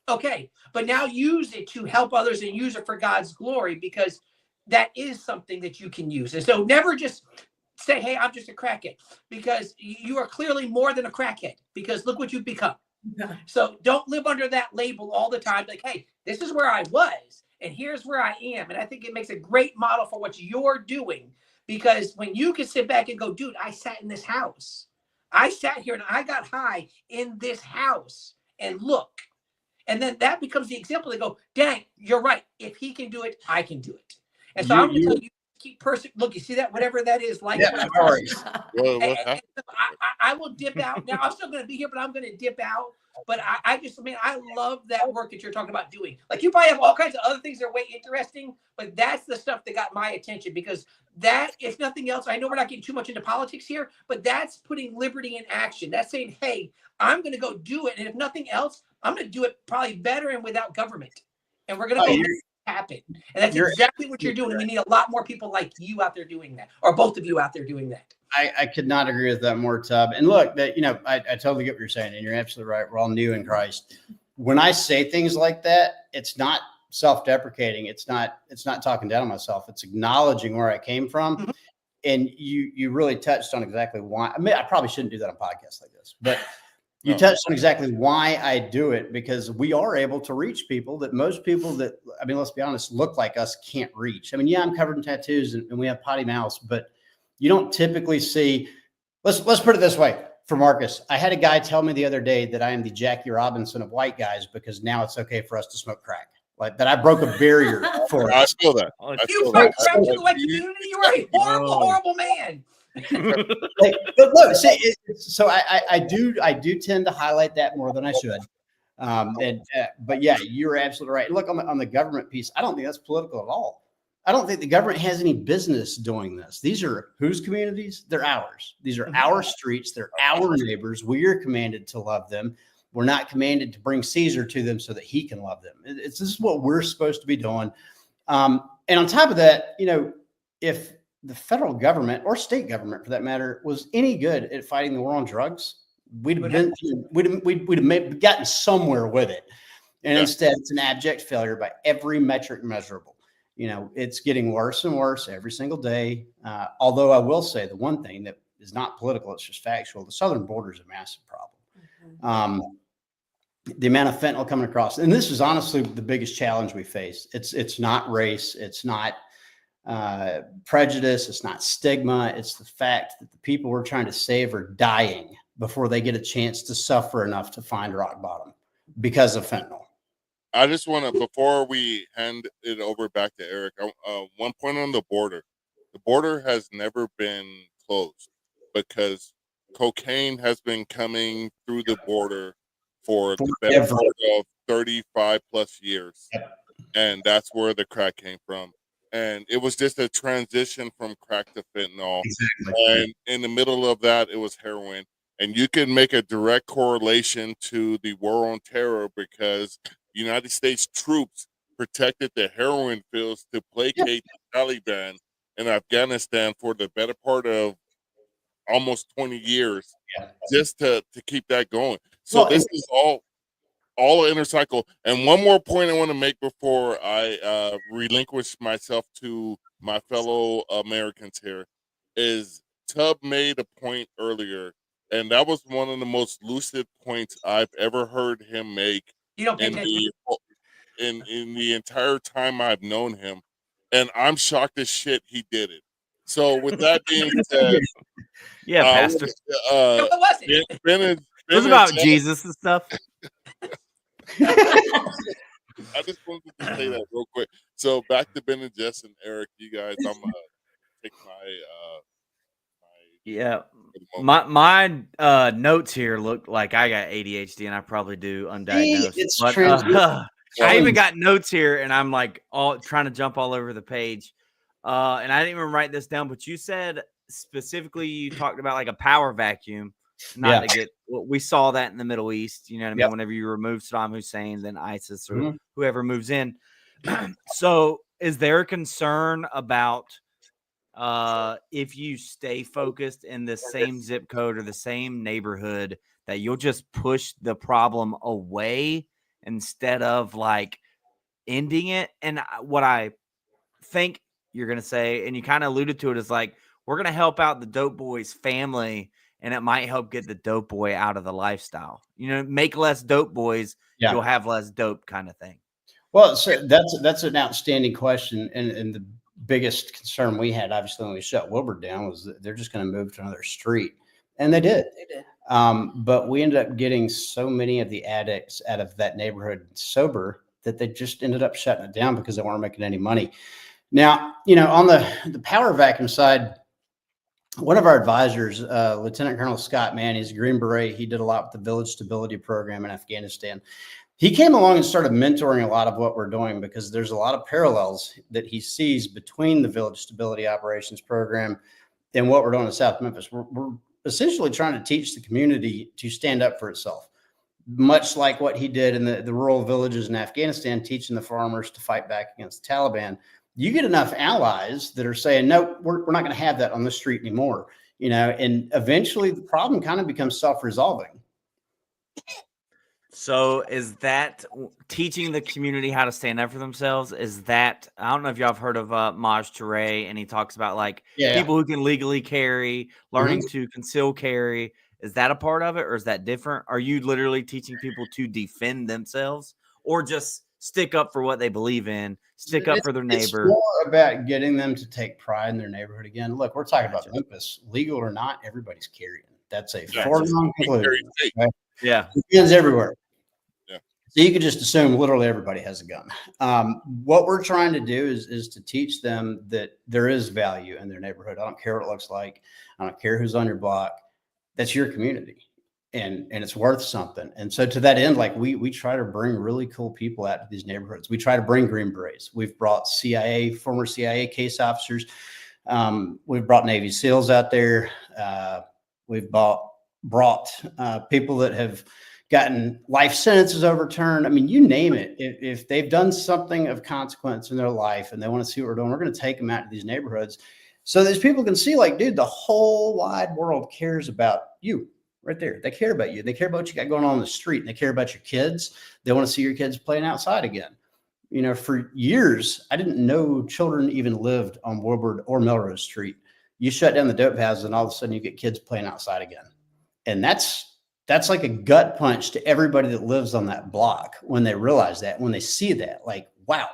Okay, but now use it to help others and use it for God's glory, because that is something that you can use. And so never just say, hey, I'm just a crackhead, because you are clearly more than a crackhead, because look what you've become. So don't live under that label all the time. Like, hey, this is where I was and here's where I am. And I think it makes a great model for what you're doing, because when you can sit back and go, dude, I sat in this house. I sat here and I got high in this house, and look. And then that becomes the example. They go, dang, you're right. If he can do it, I can do it. And so I'm going to tell you, keep look, you see that, whatever that is, like, Yeah, I will dip out. Now I'm still going to be here, but I'm going to dip out. But I love that work that you're talking about doing. Like, you probably have all kinds of other things that are way interesting, but that's the stuff that got my attention, because that, if nothing else, I know we're not getting too much into politics here, but that's putting liberty in action. That's saying, hey, I'm going to go do it. And if nothing else, I'm going to do it probably better and without government. And we're going to make it happen. And that's exactly what you're doing. And we need a lot more people like you out there doing that, or both of you out there doing that. I could not agree with that more, Tub. And look, that, you know, I totally get what you're saying, and you're absolutely right. We're all new in Christ. When I say things like that, it's not self-deprecating. It's not talking down on myself. It's acknowledging where I came from. Mm-hmm. And you really touched on exactly why. I mean, I probably shouldn't do that on podcasts like this, but you touched on exactly why I do it, because we are able to reach people that most people that, I mean, let's be honest, look like us can't reach. I mean, yeah, I'm covered in tattoos and we have potty mouths, but you don't typically see, let's put it this way for Marcus. I had a guy tell me the other day that I am the Jackie Robinson of white guys, because now it's okay for us to smoke crack. Like that, I broke a barrier for it. I feel that. You broke around to the white community. You are a horrible, horrible man. But look, see, so I do tend to highlight that more than I should. But yeah, you're absolutely right. Look, on the government piece, I don't think that's political at all. I don't think the government has any business doing this. These are whose communities? They're ours. These are our streets. They're our neighbors. We are commanded to love them. We're not commanded to bring Caesar to them so that he can love them. This is what we're supposed to be doing. And on top of that, you know, if the federal government, or state government for that matter, was any good at fighting the war on drugs, we'd have gotten somewhere with it. And instead, it's an abject failure by every metric measurable. You know, it's getting worse and worse every single day. Although I will say the one thing that is not political, it's just factual. The southern border is a massive problem. The amount of fentanyl coming across, and this is honestly the biggest challenge we face. It's not race. It's not prejudice. It's not stigma. It's the fact that the people we're trying to save are dying before they get a chance to suffer enough to find rock bottom because of fentanyl. I just want to, before we hand it over back to Eric, one point on the border. The border has never been closed because cocaine has been coming through the border for the better part of 35 plus years. And that's where the crack came from. And it was just a transition from crack to fentanyl. Exactly. And in the middle of that, it was heroin. And you can make a direct correlation to the war on terror because United States troops protected the heroin fields to placate the Taliban in Afghanistan for the better part of almost 20 years, just to keep that going. So this is all an inner cycle. And one more point I want to make before I relinquish myself to my fellow Americans here is Tubb made a point earlier, and that was one of the most lucid points I've ever heard him make in the entire time I've known him. And I'm shocked as shit he did it. So with that being said, Pastor. It was about Jesus and stuff. I just wanted to say that real quick. So back to Ben and Jess and Eric, you guys, I'm gonna take my notes here look like I got ADHD, and I probably do undiagnosed. I even got notes here, and I'm like all trying to jump all over the page. And I didn't even write this down, but you said specifically you talked about like a power vacuum. To get, we saw that in the Middle East, you know what I mean? Whenever you remove Saddam Hussein, then ISIS or whoever moves in. So is there a concern about if you stay focused in the same zip code or the same neighborhood that you'll just push the problem away instead of like ending it? And what I think you're going to say, and you kind of alluded to it, is like, we're going to help out the dope boy's family, and it might help get the dope boy out of the lifestyle. Make less dope boys, you'll have less dope kind of thing. Well, so that's an outstanding question. And the biggest concern we had, obviously, when we shut Wilbur down, was that they're just going to move to another street. And they did. But we ended up getting so many of the addicts out of that neighborhood sober that they just ended up shutting it down because they weren't making any money. Now, on the power vacuum side, one of our advisors, Lieutenant Colonel Scott Mann, he's a Green Beret. He did a lot with the Village Stability Program in Afghanistan. He came along and started mentoring a lot of what we're doing because there's a lot of parallels that he sees between the Village Stability Operations Program and what we're doing in South Memphis. We're essentially trying to teach the community to stand up for itself, much like what he did in the rural villages in Afghanistan, teaching the farmers to fight back against the Taliban. You get enough allies that are saying, no, we're not going to have that on the street anymore, and eventually the problem kind of becomes self-resolving. So is that teaching the community how to stand up for themselves? Is that, I don't know if y'all have heard of Maj Touré, and he talks about people who can legally carry, learning to conceal carry. Is that a part of it, or is that different? Are you literally teaching people to defend themselves, or just stick up for what they believe in, stick up for their neighbor? It's more about getting them to take pride in their neighborhood again. Look, we're talking about Memphis. Legal or not, everybody's carrying. That's a foregone conclusion. Right? Yeah. Guns everywhere. Yeah. So you could just assume literally everybody has a gun. What we're trying to do is to teach them that there is value in their neighborhood. I don't care what it looks like. I don't care who's on your block. That's your community. And it's worth something. And so to that end, we try to bring really cool people out to these neighborhoods. We try to bring Green Berets. We've brought former CIA case officers. We've brought Navy SEALs out there. We've brought people that have gotten life sentences overturned. I mean, you name it. If they've done something of consequence in their life and they want to see what we're doing, we're going to take them out to these neighborhoods so these people can see, dude, the whole wide world cares about you. Right there. They care about you. They care about what you got going on the street. And they care about your kids. They want to see your kids playing outside again. For years, I didn't know children even lived on Woodward or Melrose Street. You shut down the dope houses and all of a sudden you get kids playing outside again. And that's like a gut punch to everybody that lives on that block when they realize that, when they see that, wow,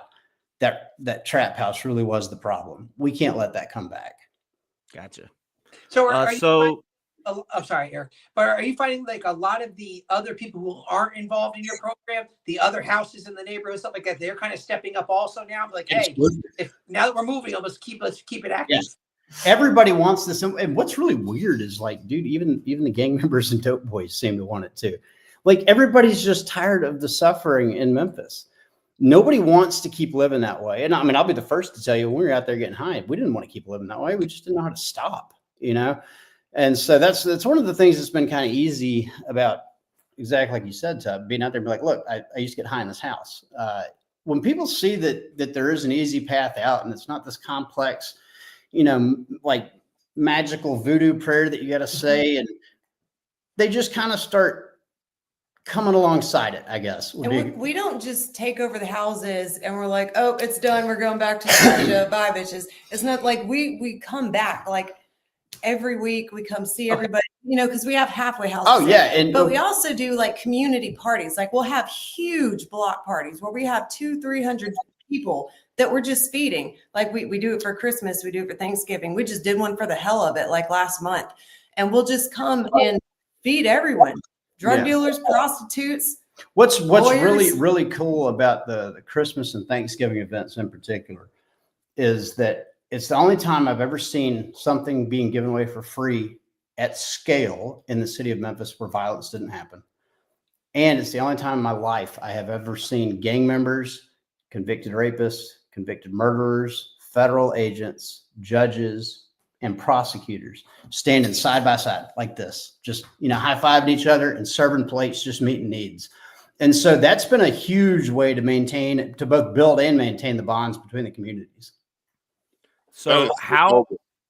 that trap house really was the problem. We can't let that come back. Gotcha. So I'm sorry, Eric, but are you finding a lot of the other people who aren't involved in your program, the other houses in the neighborhood, stuff like that, they're kind of stepping up also now? Hey, now that we're moving, let's keep it active. Yes. Everybody wants this. And what's really weird is dude, even the gang members and dope boys seem to want it too. Everybody's just tired of the suffering in Memphis. Nobody wants to keep living that way. And I mean, I'll be the first to tell you, when we were out there getting high, we didn't want to keep living that way. We just didn't know how to stop, And so that's one of the things that's been kind of easy about, exactly like you said, Tub, being out there and be like, look, I used to get high in this house. When people see that there is an easy path out and it's not this complex, magical voodoo prayer that you got to say, and they just kind of start coming alongside it, I guess. And we don't just take over the houses and we're like, oh, it's done. We're going back to Florida. Bye, bitches. It's not like we come back every week. We come see everybody, because we have halfway houses. Oh yeah. But we also do community parties. We'll have huge block parties where we have 200-300 people that we're just feeding. We do it for Christmas. We do it for Thanksgiving. We just did one for the hell of it, last month. And we'll just come and feed everyone. Drug dealers, prostitutes. What's really, really cool about the Christmas and Thanksgiving events in particular is that it's the only time I've ever seen something being given away for free at scale in the city of Memphis where violence didn't happen. And it's the only time in my life I have ever seen gang members, convicted rapists, convicted murderers, federal agents, judges, and prosecutors standing side by side like this, just, high-fiving each other and serving plates, just meeting needs. And so that's been a huge way to both build and maintain the bonds between the communities. So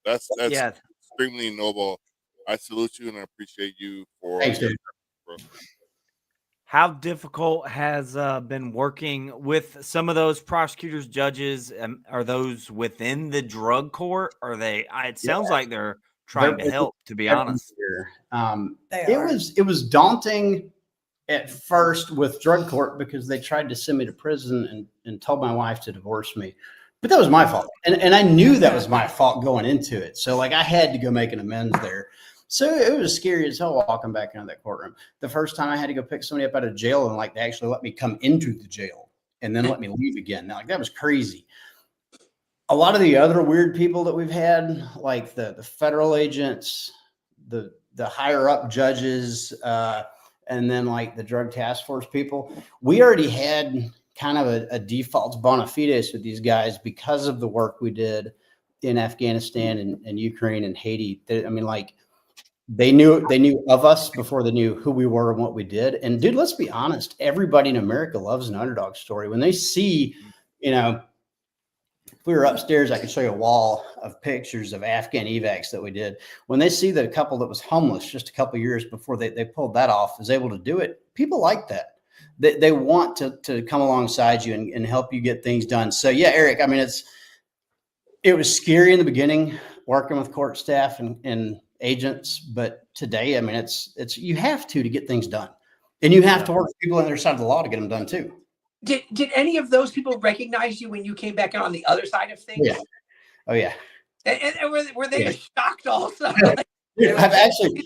that's extremely noble. I salute you and I appreciate you for. Thanks, dude. How difficult has been working with some of those prosecutors, judges? Are those within the drug court? Are they? It sounds like they're trying to help. To be honest, it was daunting at first with drug court because they tried to send me to prison and told my wife to divorce me. But that was my fault. And I knew that was my fault going into it. So like I had to go make an amends there. So it was scary as hell walking back into that courtroom. The first time I had to go pick somebody up out of jail and like they actually let me come into the jail and then let me leave again. Now, like that was crazy. A lot of the other weird people that we've had, like the federal agents, the higher up judges, and then like the drug task force people, we already had kind of a default bona fides with these guys because of the work we did in Afghanistan and Ukraine and Haiti. I mean, like they knew of us before they knew who we were and what we did. And dude, let's be honest, everybody in America loves an underdog story. When they see, if we were upstairs, I could show you a wall of pictures of Afghan evacs that we did. When they see that a couple that was homeless just a couple of years before they pulled that off is able to do it, people like that. They want to come alongside you and help you get things done. So yeah, Eric, I mean, it was scary in the beginning working with court staff and agents, but today, I mean, it's you have to get things done, and you have to work with people on their side of the law to get them done too. Did any of those people recognize you when you came back on the other side of things? Yeah. Oh yeah. And were they shocked also? I've actually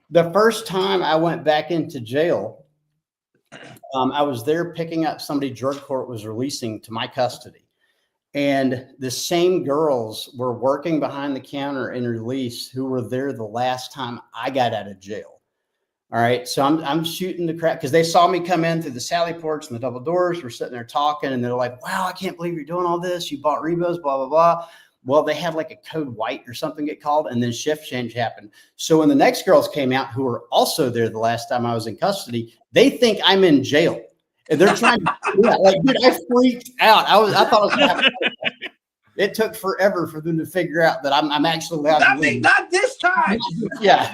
the first time I went back into jail, I was there picking up somebody drug court was releasing to my custody. And the same girls were working behind the counter in release who were there the last time I got out of jail. All right. So I'm shooting the crap because they saw me come in through the Sally ports and the double doors. We're sitting there talking and they're like, wow, I can't believe you're doing all this. You bought Rebos, blah, blah, blah. Well, they had like a code white or something get called and then shift change happened. So when the next girls came out who were also there the last time I was in custody, they think I'm in jail. And they're trying to, like, dude, I freaked out. I thought it was happening. It took forever for them to figure out that I'm actually allowed to leave. Not this time. Yeah.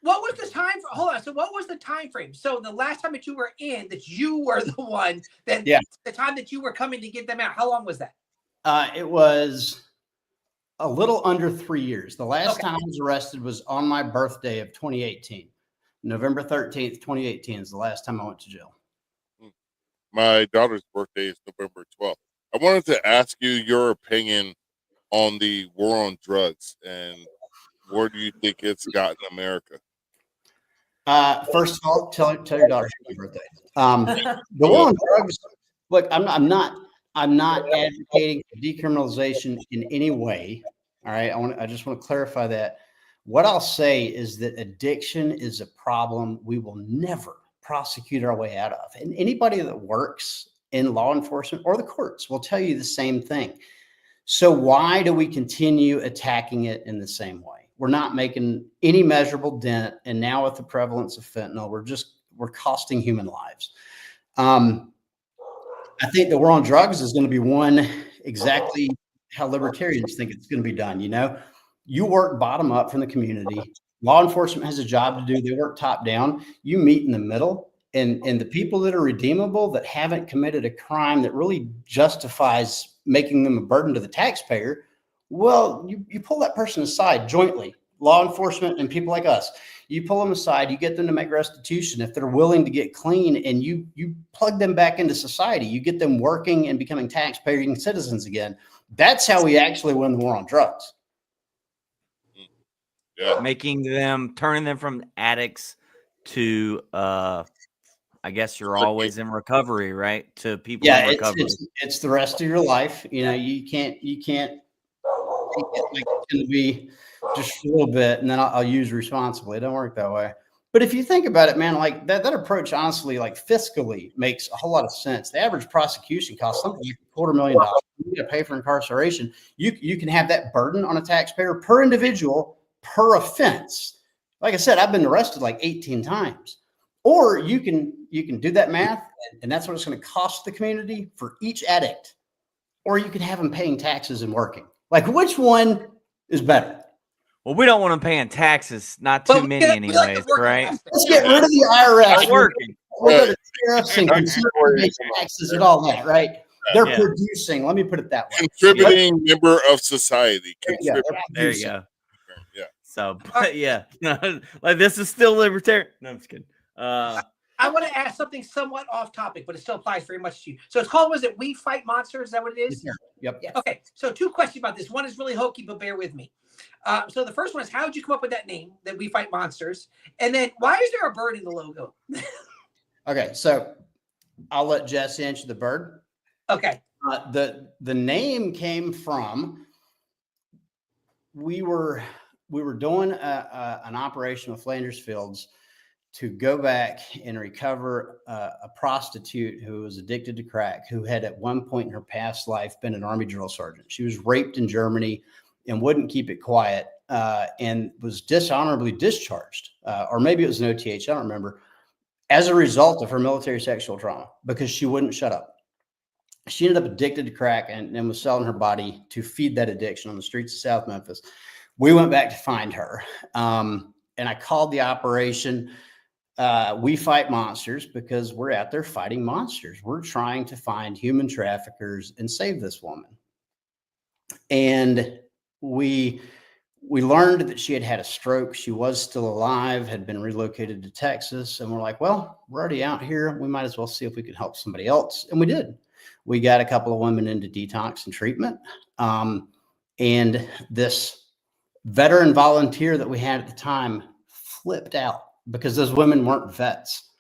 What was the time for? Hold on. So what was the time frame? So the last time that you were in, that you were the one that the time that you were coming to get them out, how long was that? It was a little under 3 years. The last time I was arrested was on my birthday of 2018. November 13th, 2018 is the last time I went to jail. My daughter's birthday is November 12th. I wanted to ask you your opinion on the war on drugs and where do you think it's gotten America? First of all, tell your daughter happy birthday. The war on drugs. Look, I'm not advocating for decriminalization in any way. All right, I just want to clarify that. What I'll say is that addiction is a problem we will never prosecute our way out of. And anybody that works in law enforcement or the courts will tell you the same thing. So why do we continue attacking it in the same way? We're not making any measurable dent. And now with the prevalence of fentanyl, we're costing human lives. I think the war on drugs is going to be one exactly how libertarians think it's going to be done. You work bottom up from the community. Law enforcement has a job to do. They work top down. You meet in the middle. And the people that are redeemable, that haven't committed a crime that really justifies making them a burden to the taxpayer, well, you pull that person aside jointly, law enforcement and people like us. You pull them aside, you get them to make restitution. If they're willing to get clean and you plug them back into society, you get them working and becoming taxpaying citizens again. That's how we actually win the war on drugs. Yeah. Turning them from addicts to, I guess you're always in recovery, right? To people in recovery. It's the rest of your life. You can't think it like it's going to be just a little bit and then I'll use responsibly. It don't work that way. But if you think about it, man, like that approach, honestly, like fiscally makes a whole lot of sense. The average prosecution costs something like $250,000. You got to pay for incarceration. You can have that burden on a taxpayer per individual per offense. Like I said, I've been arrested like 18 times. Or you can do that math, and that's what it's going to cost the community for each addict. Or you can have them paying taxes and working. Like, which one is better? Well, we don't want them paying taxes. Not too many, anyways, right? Let's get rid of the IRS. Working. We'll go to tariffs and consumer-based taxes and all that, right? They're producing. Let me put it that way. Contributing member of society. There you go. Yeah. So, but yeah, like this is still libertarian. No, I'm just kidding. I want to ask something somewhat off topic, but it still applies very much to you. So it's called, was it We Fight Monsters? Is that what it is? Yep. Okay. So 2 questions about this. One is really hokey, but bear with me. So the first one is, how did you come up with that name, that We Fight Monsters? And then why is there a bird in the logo? Okay. So I'll let Jess answer the bird. Okay. The name came from, we were doing an operation with Flanders Fields to go back and recover a prostitute who was addicted to crack, who had at one point in her past life been an Army drill sergeant. She was raped in Germany and wouldn't keep it quiet, and was dishonorably discharged, or maybe it was an OTH, I don't remember, as a result of her military sexual trauma, because she wouldn't shut up. She ended up addicted to crack and was selling her body to feed that addiction on the streets of South Memphis. We went back to find her, and I called the operation We Fight Monsters, because we're out there fighting monsters. We're trying to find human traffickers and save this woman. And we learned that she had had a stroke. She was still alive, had been relocated to Texas. And we're like, well, we're already out here. We might as well see if we could help somebody else. And we did. We got a couple of women into detox and treatment. And this veteran volunteer that we had at the time flipped out because those women weren't vets.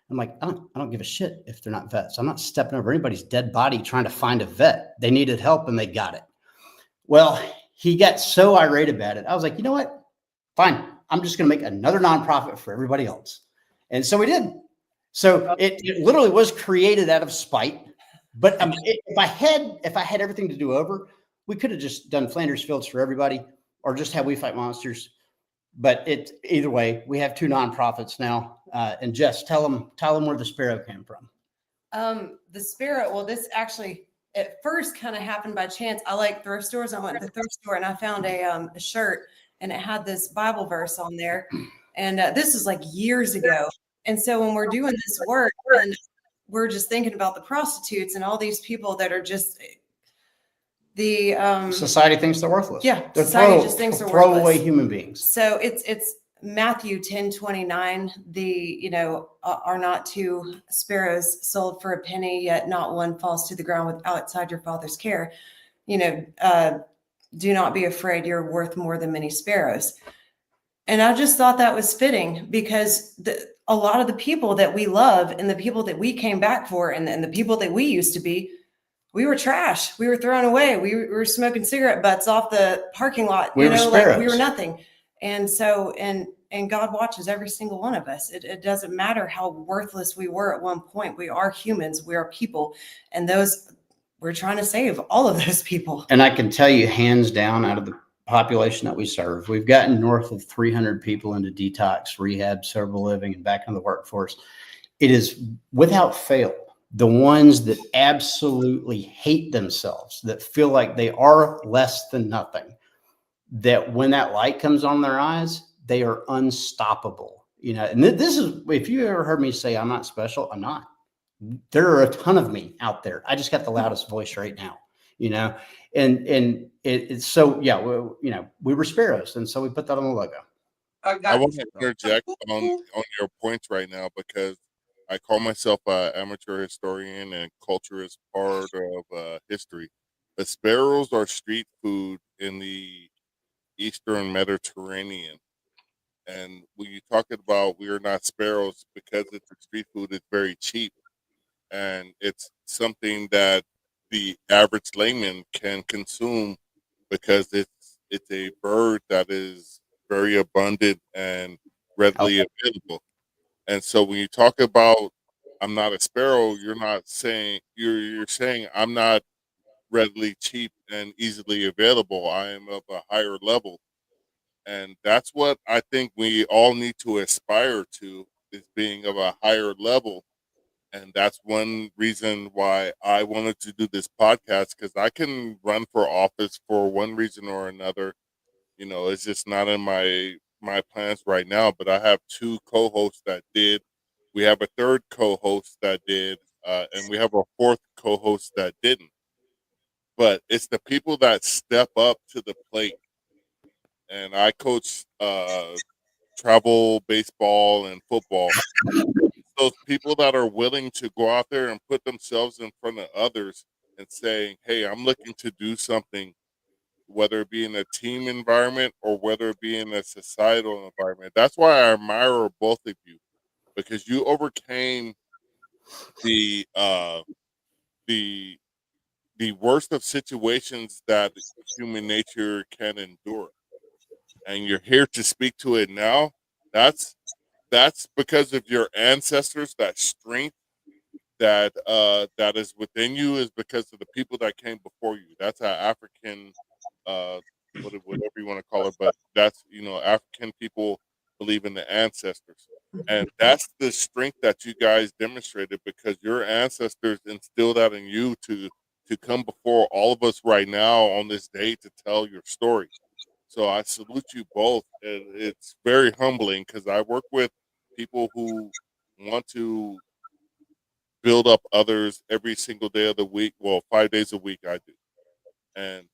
I'm like, I don't give a shit if they're not vets. I'm not stepping over anybody's dead body trying to find a vet. They needed help and they got it. Well, he got so irate about it. I was like, you know what? Fine. I'm just going to make another nonprofit for everybody else. And so we did. So it literally was created out of spite. But if I had everything to do over, we could have just done Flanders Fields for everybody, or just have We Fight Monsters. But either way, we have 2 nonprofits now. And Jess, tell them where the Sparrow came from. The Sparrow. Well, this actually at first kind of happened by chance. I like thrift stores. I went to the thrift store and I found a shirt, and it had this Bible verse on there. And this is like years ago. And so when we're doing this work, and we're just thinking about the prostitutes and all these people that are just Society thinks they're worthless. Yeah, society just thinks they're worthless. Throwaway human beings. So it's Matthew 10:29. Are not 2 sparrows sold for a penny, yet not one falls to the ground outside your Father's care. Do not be afraid. You're worth more than many sparrows. And I just thought that was fitting, because a lot of the people that we love and the people that we came back for and the people that we used to be, we were trash. We were thrown away. We were smoking cigarette butts off the parking lot. We were nothing. And so, and God watches every single one of us. It doesn't matter how worthless we were at one point. We are humans. We are people. And we're trying to save all of those people. And I can tell you, hands down, out of the population that we serve, we've gotten north of 300 people into detox, rehab, sober living, and back in the workforce. It is without fail the ones that absolutely hate themselves, that feel like they are less than nothing, that when that light comes on their eyes, they are unstoppable. And this is, if you ever heard me say I'm not special, I'm not. There are a ton of me out there. I just got the loudest voice right now, and it's so, yeah, we were sparrows. And so we put that on the logo. I want to interject on your points right now, because I call myself an amateur historian, and culture is part of history. The sparrows are street food in the Eastern Mediterranean. And when you talk about we are not sparrows, because it's a street food, it's very cheap. And it's something that the average layman can consume, because it's a bird that is very abundant and readily available. And so when you talk about I'm not a sparrow, you're not saying you're saying I'm not readily cheap and easily available. I am of a higher level. And that's what I think we all need to aspire to, is being of a higher level. And that's one reason why I wanted to do this podcast, because I can run for office for one reason or another, You know, it's just not in my plans right now. But I have 2 co-hosts that did. We have a 3rd co-host that did, and we have a 4th co-host that didn't. But it's the people that step up to the plate. And I coach travel baseball and football. Those people that are willing to go out there and put themselves in front of others and saying, "Hey, I'm looking to do something," whether it be in a team environment or whether it be in a societal environment. That's why I admire both of you, because you overcame the the the worst of situations that human nature can endure, and you're here to speak to it now. That's that's because of your ancestors. That strength that is within you is because of the people that came before you. That's how African, uh, whatever you want to call it, but that's, African people believe in the ancestors, and that's the strength that you guys demonstrated because your ancestors instilled that in you to come before all of us right now on this day to tell your story. So I salute you both. And it's very humbling because I work with people who want to build up others every single day of the week. Well, 5 days a week I do. And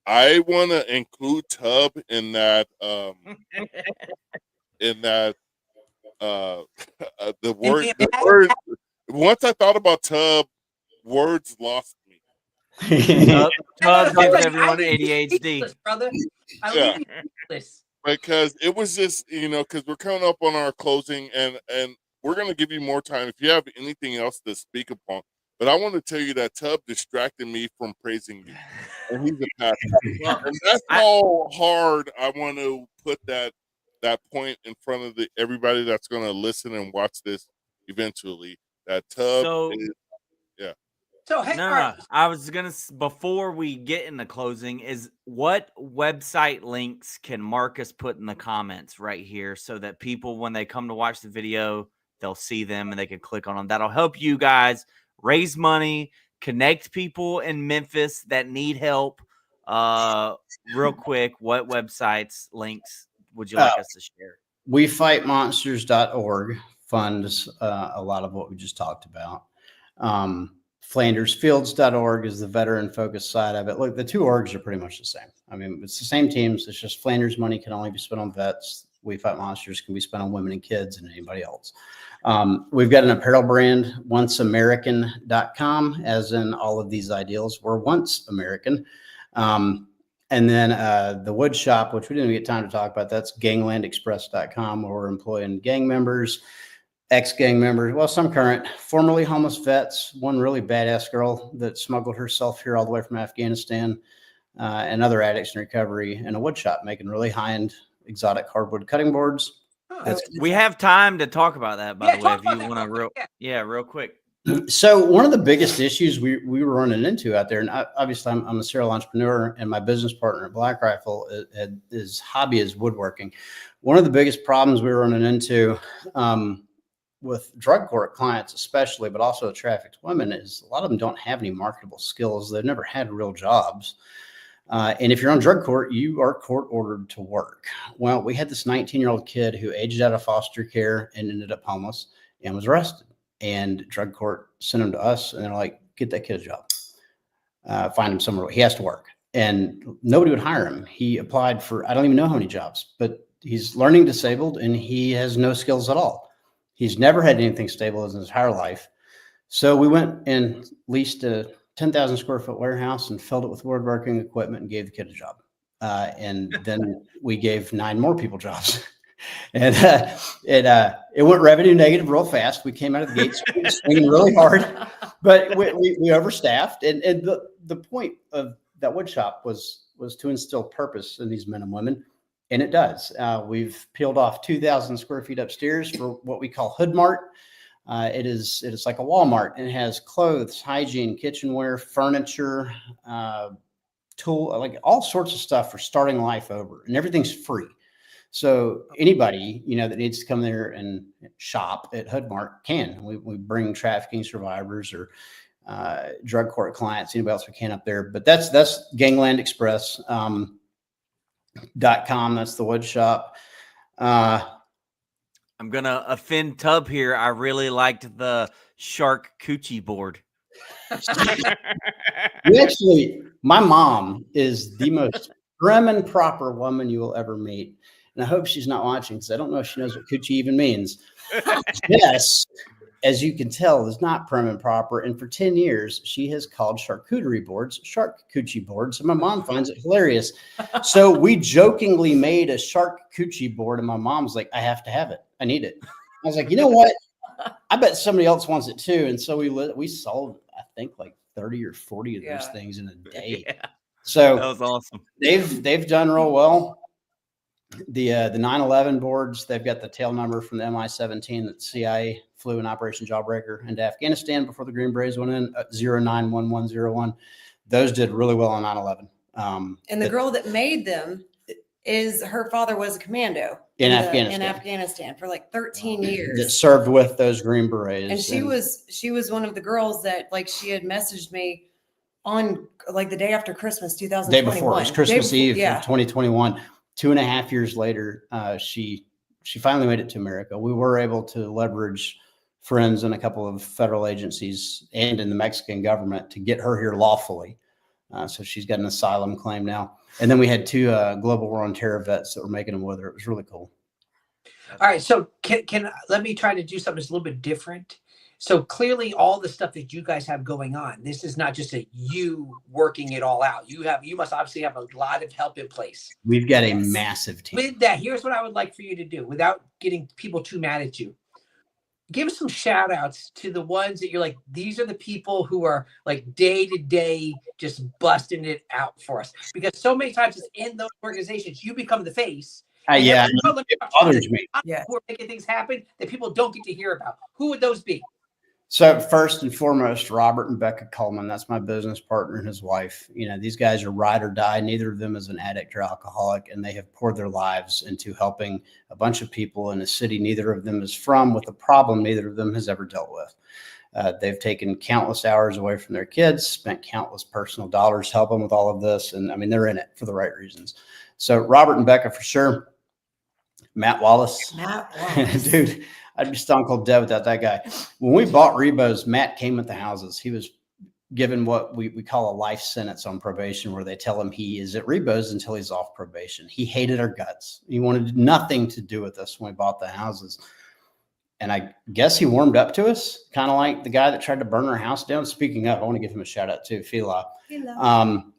I want to include Tub in that in that uh the word once I thought about Tub, words lost me. Tub gives everyone ADHD, brother. Yeah. Because it was just, because we're coming up on our closing, and we're going to give you more time if you have anything else to speak upon. But I want to tell you that Tub distracted me from praising you, and he's a pastor. And that's how hard I want to put that point in front of everybody that's going to listen and watch this eventually. That Tub is, yeah. So hey, no. I was gonna, before we get in the closing, is what website links can Marcus put in the comments right here so that people, when they come to watch the video, they'll see them and they can click on them. That'll help you guys raise money, connect people in Memphis that need help. Real quick, what websites links would you like us to share? WeFightMonsters.org funds a lot of what we just talked about. FlandersFields.org is the veteran-focused side of it. Look, the 2 orgs are pretty much the same. I mean, it's the same teams. It's just Flanders money can only be spent on vets. We Fight Monsters can be spent on women and kids and anybody else. We've got an apparel brand, onceamerican.com, as in all of these ideals were once American. And then the wood shop, which we didn't get time to talk about, that's ganglandexpress.com, where we're employing gang members, ex-gang members, well, some current, formerly homeless vets, one really badass girl that smuggled herself here all the way from Afghanistan, and other addicts in recovery, and a wood shop making really high-end exotic hardwood cutting boards. We have time to talk about that, by the way, if you want to real quick. So one of the biggest issues we were running into out there, and obviously I'm a serial entrepreneur, and my business partner at Black Rifle, his hobby is woodworking. One of the biggest problems we were running into with drug court clients especially, but also trafficked women, is a lot of them don't have any marketable skills. They've never had real jobs. And if you're on drug court, you are court ordered to work. Well, we had this 19-year-old kid who aged out of foster care and ended up homeless and was arrested. And drug court sent him to us, and they're like, get that kid a job. Find him somewhere. He has to work. And nobody would hire him. He applied for, I don't even know how many jobs, but he's learning disabled and he has no skills at all. He's never had anything stable in his entire life. So we went and leased a 10,000 square foot warehouse and filled it with woodworking equipment and gave the kid a job. And then we gave 9 more people jobs. And it went revenue negative real fast. We came out of the gates swinging really hard, but we overstaffed. And the point of that wood shop was to instill purpose in these men and women. And it does. We've peeled off 2,000 square feet upstairs for what we call Hood Mart. It is like a Walmart, and it has clothes, hygiene, kitchenware, furniture, tool, like all sorts of stuff for starting life over, and everything's free. So anybody, that needs to come there and shop at Hood Mart can. We bring trafficking survivors or drug court clients, anybody else we can up there. But that's Gangland Express. That's the wood shop. I'm gonna offend Tub here. I really liked the shark coochie board. My mom is the most prim and proper woman you will ever meet. And I hope she's not watching because I don't know if she knows what coochie even means. Yes, as you can tell, is not prim and proper. And for 10 years, she has called charcuterie boards shark coochie boards. And my mom finds it hilarious. So we jokingly made a shark coochie board. And my mom's like, I have to have it. I need it. I was like, you know what? I bet somebody else wants it too. And so we sold, I think, like 30 or 40 of those things in a day. Yeah. So That was awesome. They've done real well. The 9/11 boards, they've got the tail number from the MI-17 that CIA flew in Operation Jawbreaker into Afghanistan before the Green Berets went in, 091101. Those did really well on 9/11. And the girl that made them her father was a commando in Afghanistan for like 13 years. That served with those Green Berets. And she was one of the girls that, like, she had messaged me on like the day after Christmas, 2021. Day before, it was Christmas Eve of 2021. 2.5 years later, she finally made it to America. We were able to leverage friends in a couple of federal agencies and in the Mexican government to get her here lawfully. So she's got an asylum claim now. And then we had 2 global war on terror vets that were making them with her. It was really cool. All right. So can let me try to do something that's a little bit different. So clearly all the stuff that you guys have going on, this is not just you working it all out. You must obviously have a lot of help in place. We've got a massive team. With that, here's what I would like for you to do without getting people too mad at you. Give us some shout outs to the ones that you're like, these are the people who are like day to day just busting it out for us. Because so many times it's in those organizations, you become the face. Yeah, it bothers me. Who are making things happen that people don't get to hear about. Who would those be? So first and foremost, Robert and Becca Coleman, that's my business partner and his wife. You know, these guys are ride or die. Neither of them is an addict or alcoholic, and they have poured their lives into helping a bunch of people in a city neither of them is from, with a problem neither of them has ever dealt with. They've taken countless hours away from their kids, spent countless personal dollars helping with all of this. And I mean, they're in it for the right reasons. So Robert and Becca for sure. Matt Wallace. Dude, I'd be stone cold dead without that guy. When we bought Rebos, Matt came at the houses. He was given what we call a life sentence on probation, where they tell him he is at Rebos until he's off probation. He hated our guts. He wanted nothing to do with us when we bought the houses. And I guess he warmed up to us, kind of like the guy that tried to burn our house down. Speaking of, I want to give him a shout out too, Fila.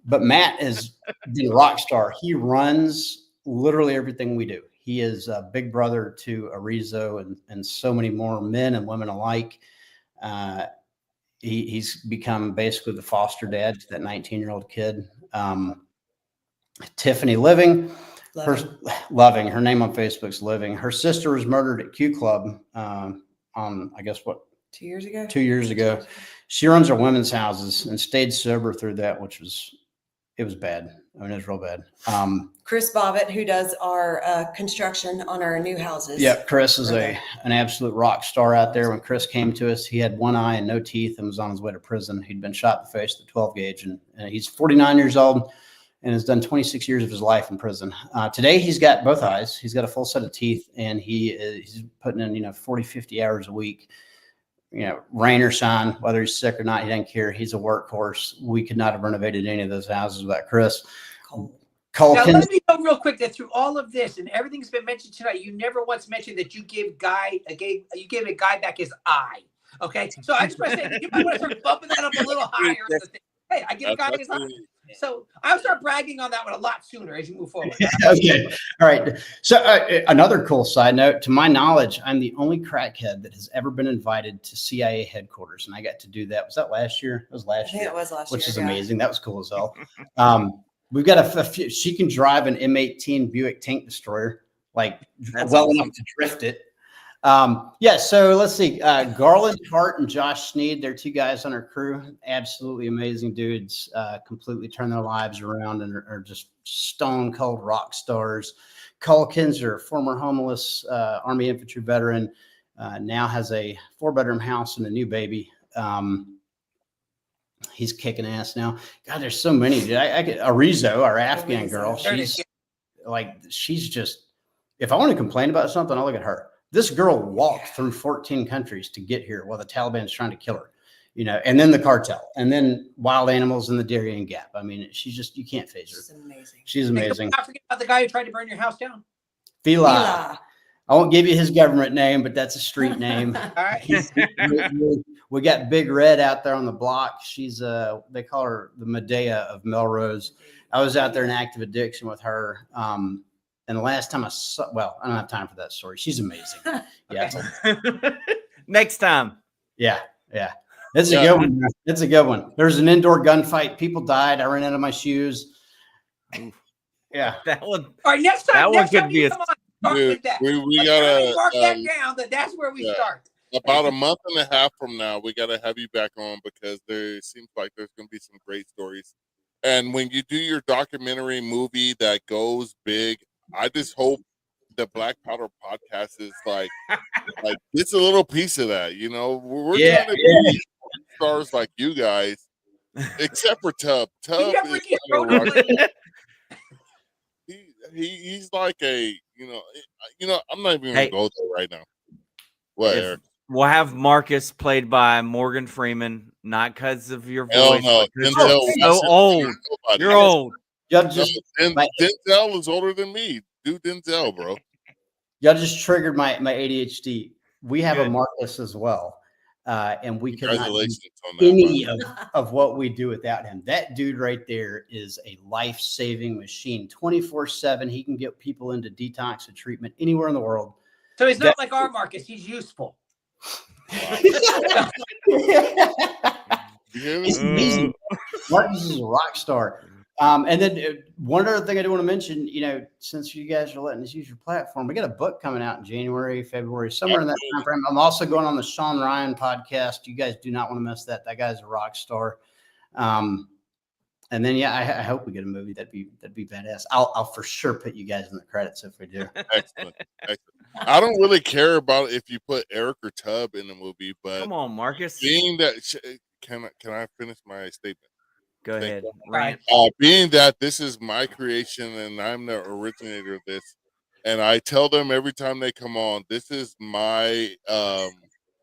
But Matt is the rock star. He runs literally everything we do. He is a big brother to Arizo and so many more men and women alike. He's become basically the foster dad to that 19-year-old kid. Tiffany Living, Loving. Her name on Facebook's Living. Her sister was murdered at Q Club on, I guess, 2 years ago? 2 years ago. She runs our women's houses and stayed sober through that, it was bad. I mean, it was real bad. Chris Bobbitt, who does our construction on our new houses. Yeah, Chris is an absolute rock star out there. When Chris came to us, he had one eye and no teeth and was on his way to prison. He'd been shot in the face with a 12 gauge, and he's 49 years old and has done 26 years of his life in prison. Today, he's got both eyes. He's got a full set of teeth, and he's putting in 40, 50 hours a week. Rain or shine, whether he's sick or not, he doesn't care. He's a workhorse. We could not have renovated any of those houses without Chris. Now, let me know real quick that through all of this and everything's been mentioned tonight, you never once mentioned that you gave a guy back his eye. Okay, so I just want to say you might want to start bumping that up a little higher. Hey, I give a guy his eye. So I'll start bragging on that one a lot sooner as you move forward. Okay. All right. So another cool side note, to my knowledge, I'm the only crackhead that has ever been invited to CIA headquarters. And I got to do that. Was that last year? It was last year. It was last year. Which is amazing. That was cool as hell. We've got a few, she can drive an M18 Buick tank destroyer, like well enough to drift it. So let's see. Garland Hart and Josh Sneed, they're 2 guys on our crew. Absolutely amazing dudes. Completely turn their lives around and are just stone cold rock stars. Cole Kinzer, former homeless Army infantry veteran, now has a 4-bedroom house and a new baby. He's kicking ass now. God, there's so many. Dude. I get Arizo, our Afghan girl. like she's just, if I want to complain about something, I'll look at her. This girl walked through 14 countries to get here while the Taliban's trying to kill her, and then the cartel, and then wild animals in the Darien Gap. I mean, she's just, you can't phase her. She's amazing. She's amazing. Not forget about the guy who tried to burn your house down. Fila. I won't give you his government name, but that's a street name. All right. We got Big Red out there on the block. She's they call her the Medea of Melrose. I was out there in active addiction with her. And the last time I saw, well, I don't have time for that story. She's amazing. Yeah. Next time. Yeah. That's a good one. That's a good one. There's an indoor gunfight. People died. I ran out of my shoes. Yeah. That one. All right. Next time. That one could be come on, start with that. We gotta mark that down. That's where we start. About a month and a half from now, we gotta have you back on because there seems like there's gonna be some great stories. And when you do your documentary movie that goes big, I just hope the Black Powder podcast is like it's a little piece of that. We're trying to be stars like you guys, except for Tub. Tub is he's like a I'm not even gonna go there right now. What? We'll have Marcus played by Morgan Freeman, not because of your voice. No, Denzel, so old. You're old. Denzel is older than me. Do Denzel, bro. Y'all just triggered my ADHD. We have a Marcus as well. And we could not do any of what we do without him. That dude right there is a life-saving machine. 24/7. He can get people into detox and treatment anywhere in the world. So he's not like our Marcus. He's useful. He's amazing. Marcus is a rock star. And then one other thing I do want to mention, since you guys are letting us use your platform, we got a book coming out in January, February, somewhere in that time frame. I'm also going on the Sean Ryan podcast. You guys do not want to miss that. That guy's a rock star. And then, I hope we get a movie. That'd be badass. I'll for sure put you guys in the credits if we do. Excellent. I don't really care about if you put Eric or Tub in the movie, but come on, Marcus. Being that, can I finish my statement? Go ahead. Ryan. Being that this is my creation and I'm the originator of this, and I tell them every time they come on, this is my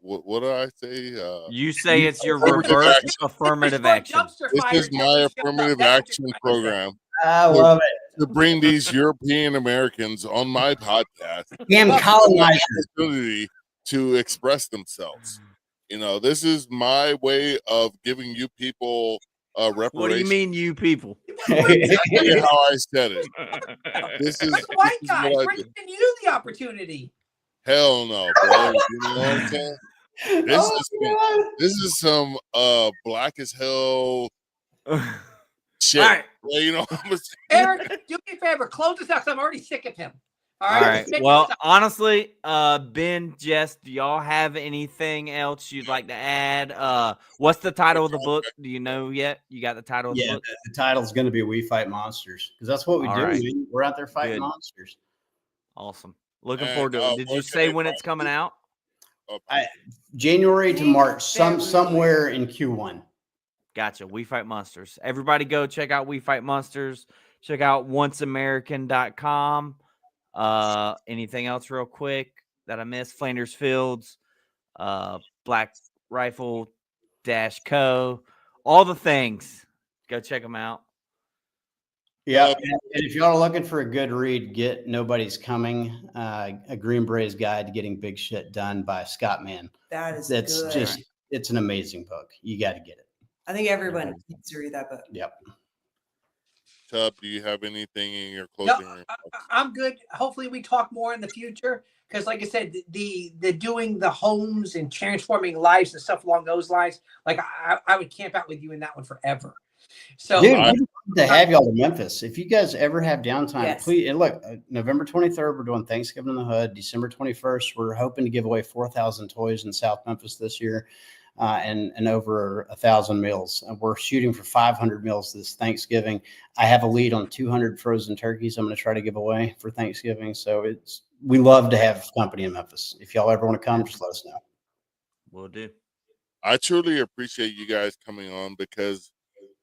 what do I say? You say it's your reverse affirmative action. This is my affirmative action program. I love it. To bring these European Americans on my podcast, damn colonizer, opportunity to express themselves. This is my way of giving you people reparation. What do you mean, you people? Exactly how I said it. This is white guy bringing you the opportunity. Hell no, bro. You know what I'm saying? This is some black as hell shit. All right. Eric, do me a favor, close this out because I'm already sick of him. All right. Well, honestly, Ben, Jess, do y'all have anything else you'd like to add? What's the title of the book? Do you know yet? You got the title of the book? The title's going to be We Fight Monsters, because that's what we do. Right. We're out there fighting monsters. Awesome. Looking forward to it. Did you say when it's coming out? January to March, somewhere in Q1. Gotcha. We Fight Monsters. Everybody go check out We Fight Monsters. Check out onceamerican.com. Anything else real quick that I missed? Flanders Fields, Black Rifle -Co. All the things. Go check them out. Yeah, and if y'all are looking for a good read, get Nobody's Coming, a Green Berets Guide to Getting Big Shit Done by Scott Mann. That's good. Just, it's an amazing book. You got to get it. I think everyone needs to read that book. Yep. Tub, do you have anything in your closing? No, I'm good. Hopefully we talk more in the future because, like I said, the doing the homes and transforming lives and stuff along those lines, like I would camp out with you in that one forever. So, dude, we'd love to have y'all to Memphis. If you guys ever have downtime, please. And look, November 23rd, we're doing Thanksgiving in the Hood. December 21st, we're hoping to give away 4,000 toys in South Memphis this year, and over 1,000 meals. We're shooting for 500 meals this Thanksgiving. I have a lead on 200 frozen turkeys I'm going to try to give away for Thanksgiving. So we love to have company in Memphis. If y'all ever want to come, just let us know. Will do. I truly appreciate you guys coming on because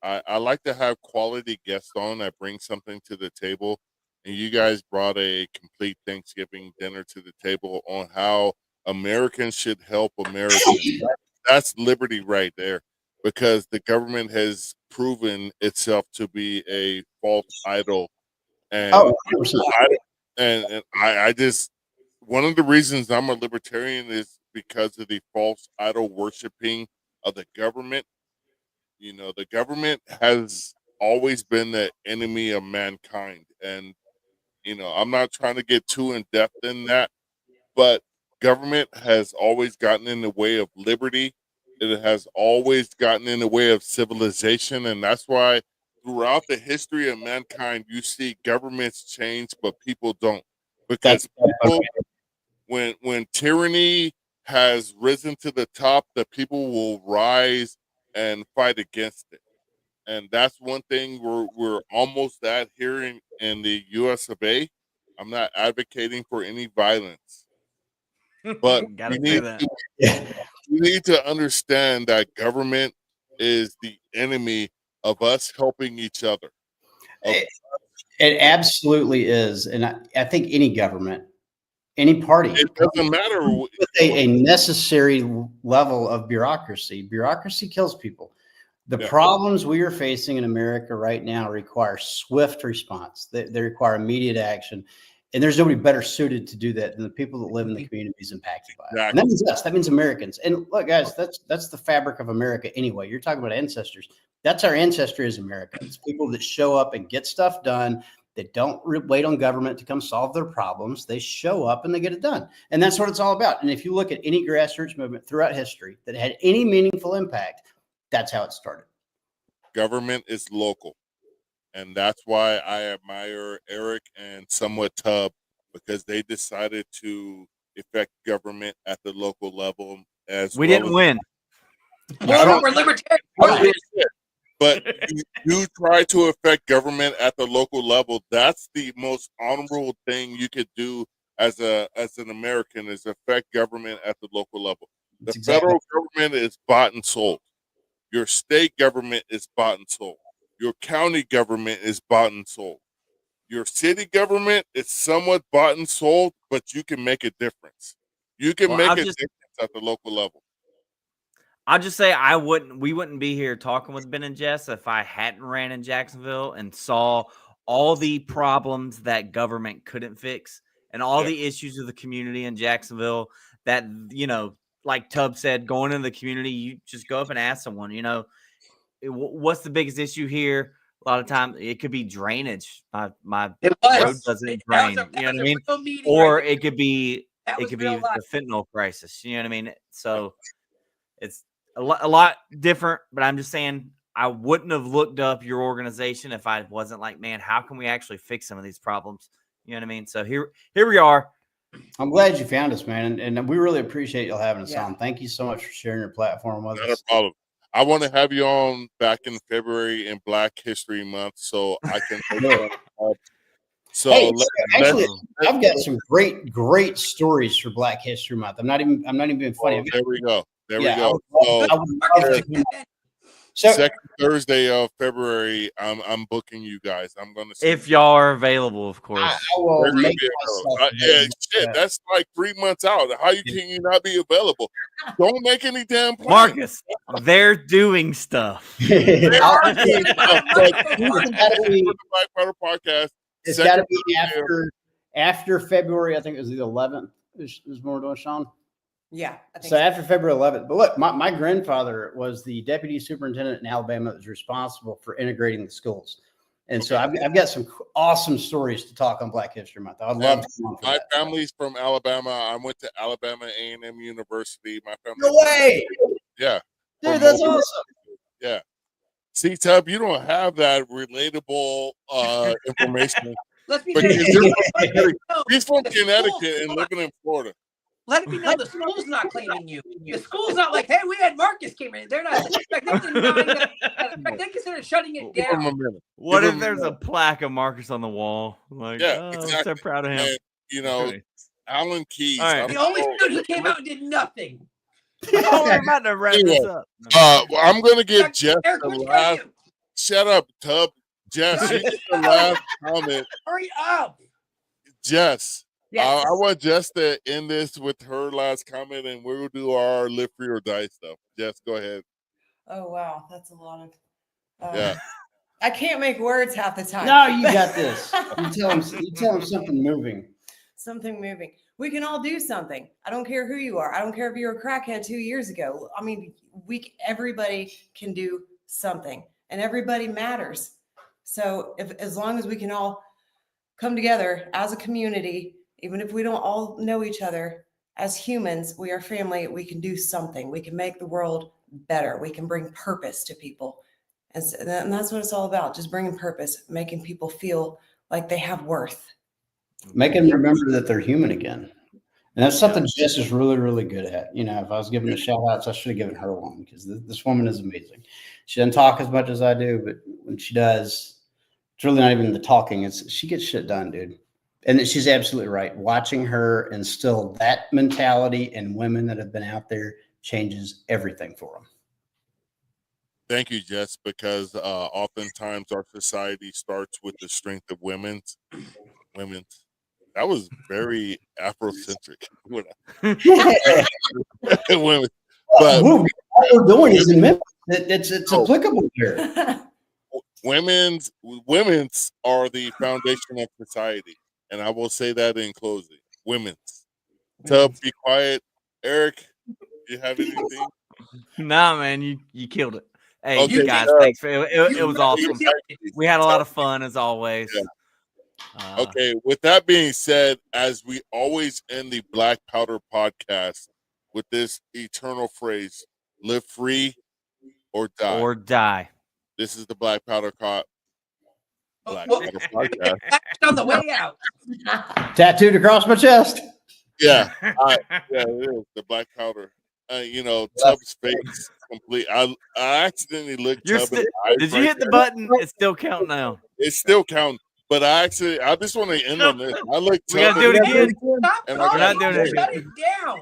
I like to have quality guests on that bring something to the table. and you guys brought a complete Thanksgiving dinner to the table on how Americans should help Americans. That's liberty right there, because the government has proven itself to be a false idol. And I just, one of the reasons I'm a libertarian is because of the false idol worshiping of the government. You know, the government has always been the enemy of mankind. And, you know, I'm not trying to get too in depth in that, but government has always gotten in the way of liberty. It has always gotten in the way of civilization. And that's why throughout the history of mankind, you see governments change, but people don't. Because people, when tyranny has risen to the top, the people will rise and fight against it. And that's one thing we're almost at here in the US of A. I'm not advocating for any violence, but Gotta say that. you need to understand that government is the enemy of us helping each other. It absolutely is. And I think any government, any party, it doesn't matter. With a necessary level of bureaucracy. Bureaucracy kills people. The problems we are facing in America right now require swift response. They require immediate action. And there's nobody better suited to do that than the people that live in the communities impacted by it. And that means us. That means Americans. And look, guys, that's the fabric of America anyway. You're talking about ancestors. That's our ancestry as Americans. People that show up and get stuff done. They don't wait on government to come solve their problems. They show up and they get it done. And that's what it's all about. And if you look at any grassroots movement throughout history that had any meaningful impact, that's how it started. Government is local. And that's why I admire Eric and somewhat Tub, because they decided to effect government at the local level. As we didn't win. We're libertarian. But you try to affect government at the local level. That's the most honorable thing you could do as an American, is affect government at the local level. The federal government is bought and sold. Your state government is bought and sold. Your county government is bought and sold. Your city government is somewhat bought and sold, but you can make a difference. You can make a difference at the local level. I'll just say we wouldn't be here talking with Ben and Jess if I hadn't ran in Jacksonville and saw all the problems that government couldn't fix and all the issues of the community in Jacksonville that, you know, like Tubb said, going into the community, you just go up and ask someone, you know, what's the biggest issue here? A lot of times it could be drainage. My road doesn't drain. You know what I mean? Or it could be the fentanyl crisis. You know what I mean? So it's a lot different. But I'm just saying, I wouldn't have looked up your organization if I wasn't like, man, how can we actually fix some of these problems? You know what I mean? So here we are. I'm glad you found us, man, and we really appreciate y'all having us on. Thank you so much for sharing your platform with us. Not a problem. I want to have you on back in February in Black History Month, so I can. So hey, actually, I've got some great stories for Black History Month. I'm not even being funny. There we go. There we go. So, second Thursday of February, I'm booking you guys. I'm going to. If y'all are available, of course. I will make shit, that's like 3 months out. How can you not be available? Don't make any damn plans. Marcus, they're doing stuff. They are doing stuff. The Black Powder Podcast. It's got to be after February. I think it was the 11th. Is when we're doing, Sean. Yeah. I think so after February 11th. But look, my grandfather was the deputy superintendent in Alabama that was responsible for integrating the schools. And so I've got some awesome stories to talk on Black History Month. I would love to come on for my that. family's from Alabama. I went to Alabama A&M University. My family. No way. Yeah. Dude, that's awesome. Yeah. See, Tub, you don't have that relatable information. Let's be he's from Connecticut and living in Florida. Let it be known the school's not claiming you. The school's not like, hey, we had Marcus came in. They're not. They consider shutting it down. What if there's a plaque of Marcus on the wall? Like, exactly. I'm so proud of him. And, you know, Alan Keyes. Right. The only student who came out and did nothing. We're about to wrap this up. I'm going to give Jeff the last. Shut up, Tub. Jess, you get the last comment. Hurry up. Jess. Yes. I want Jess to end this with her last comment, and we'll do our live free or die stuff. Jess, go ahead. Oh wow, that's a lot of. Yeah. I can't make words half the time. No, you got this. You tell them something moving. Something moving. We can all do something. I don't care who you are. I don't care if you were a crackhead 2 years ago. I mean, everybody can do something, and everybody matters. So as long as we can all come together as a community, even if we don't all know each other, as humans, we are family. We can do something. We can make the world better. We can bring purpose to people. And that's what it's all about. Just bringing purpose, making people feel like they have worth. Make them remember that they're human again. And that's something Jess is really, really good at. You know, if I was giving a shout outs, I should have given her one because this woman is amazing. She doesn't talk as much as I do, but when she does, it's really not even the talking. She gets shit done, dude. And she's absolutely right. Watching her instill that mentality in women that have been out there changes everything for them. Thank you, Jess, because oftentimes our society starts with the strength of women's. That was very Afrocentric. Women. But all we're doing is in Memphis. It's applicable here. Women's are the foundation of society. And I will say that in closing. Women's. Tub, be quiet. Eric, do you have anything? Nah, man, you killed it. Hey, Okay, guys, thanks for it. It was awesome. We had a lot of fun as always. Yeah. Okay, with that being said, as we always end the Black Powder podcast with this eternal phrase, live free or die. Or die. This is the Black Powder Powder podcast. On the way out. Tattooed across my chest. Yeah. Yeah, it is. The Black Powder. Tubb's face complete. I accidentally looked Tubb in the eye. Did you hit the button? It's still counting now. It's still counting. But I just want to end on this. I looked. We gotta do it again. Stop And talking. we're not doing it. Shut it down.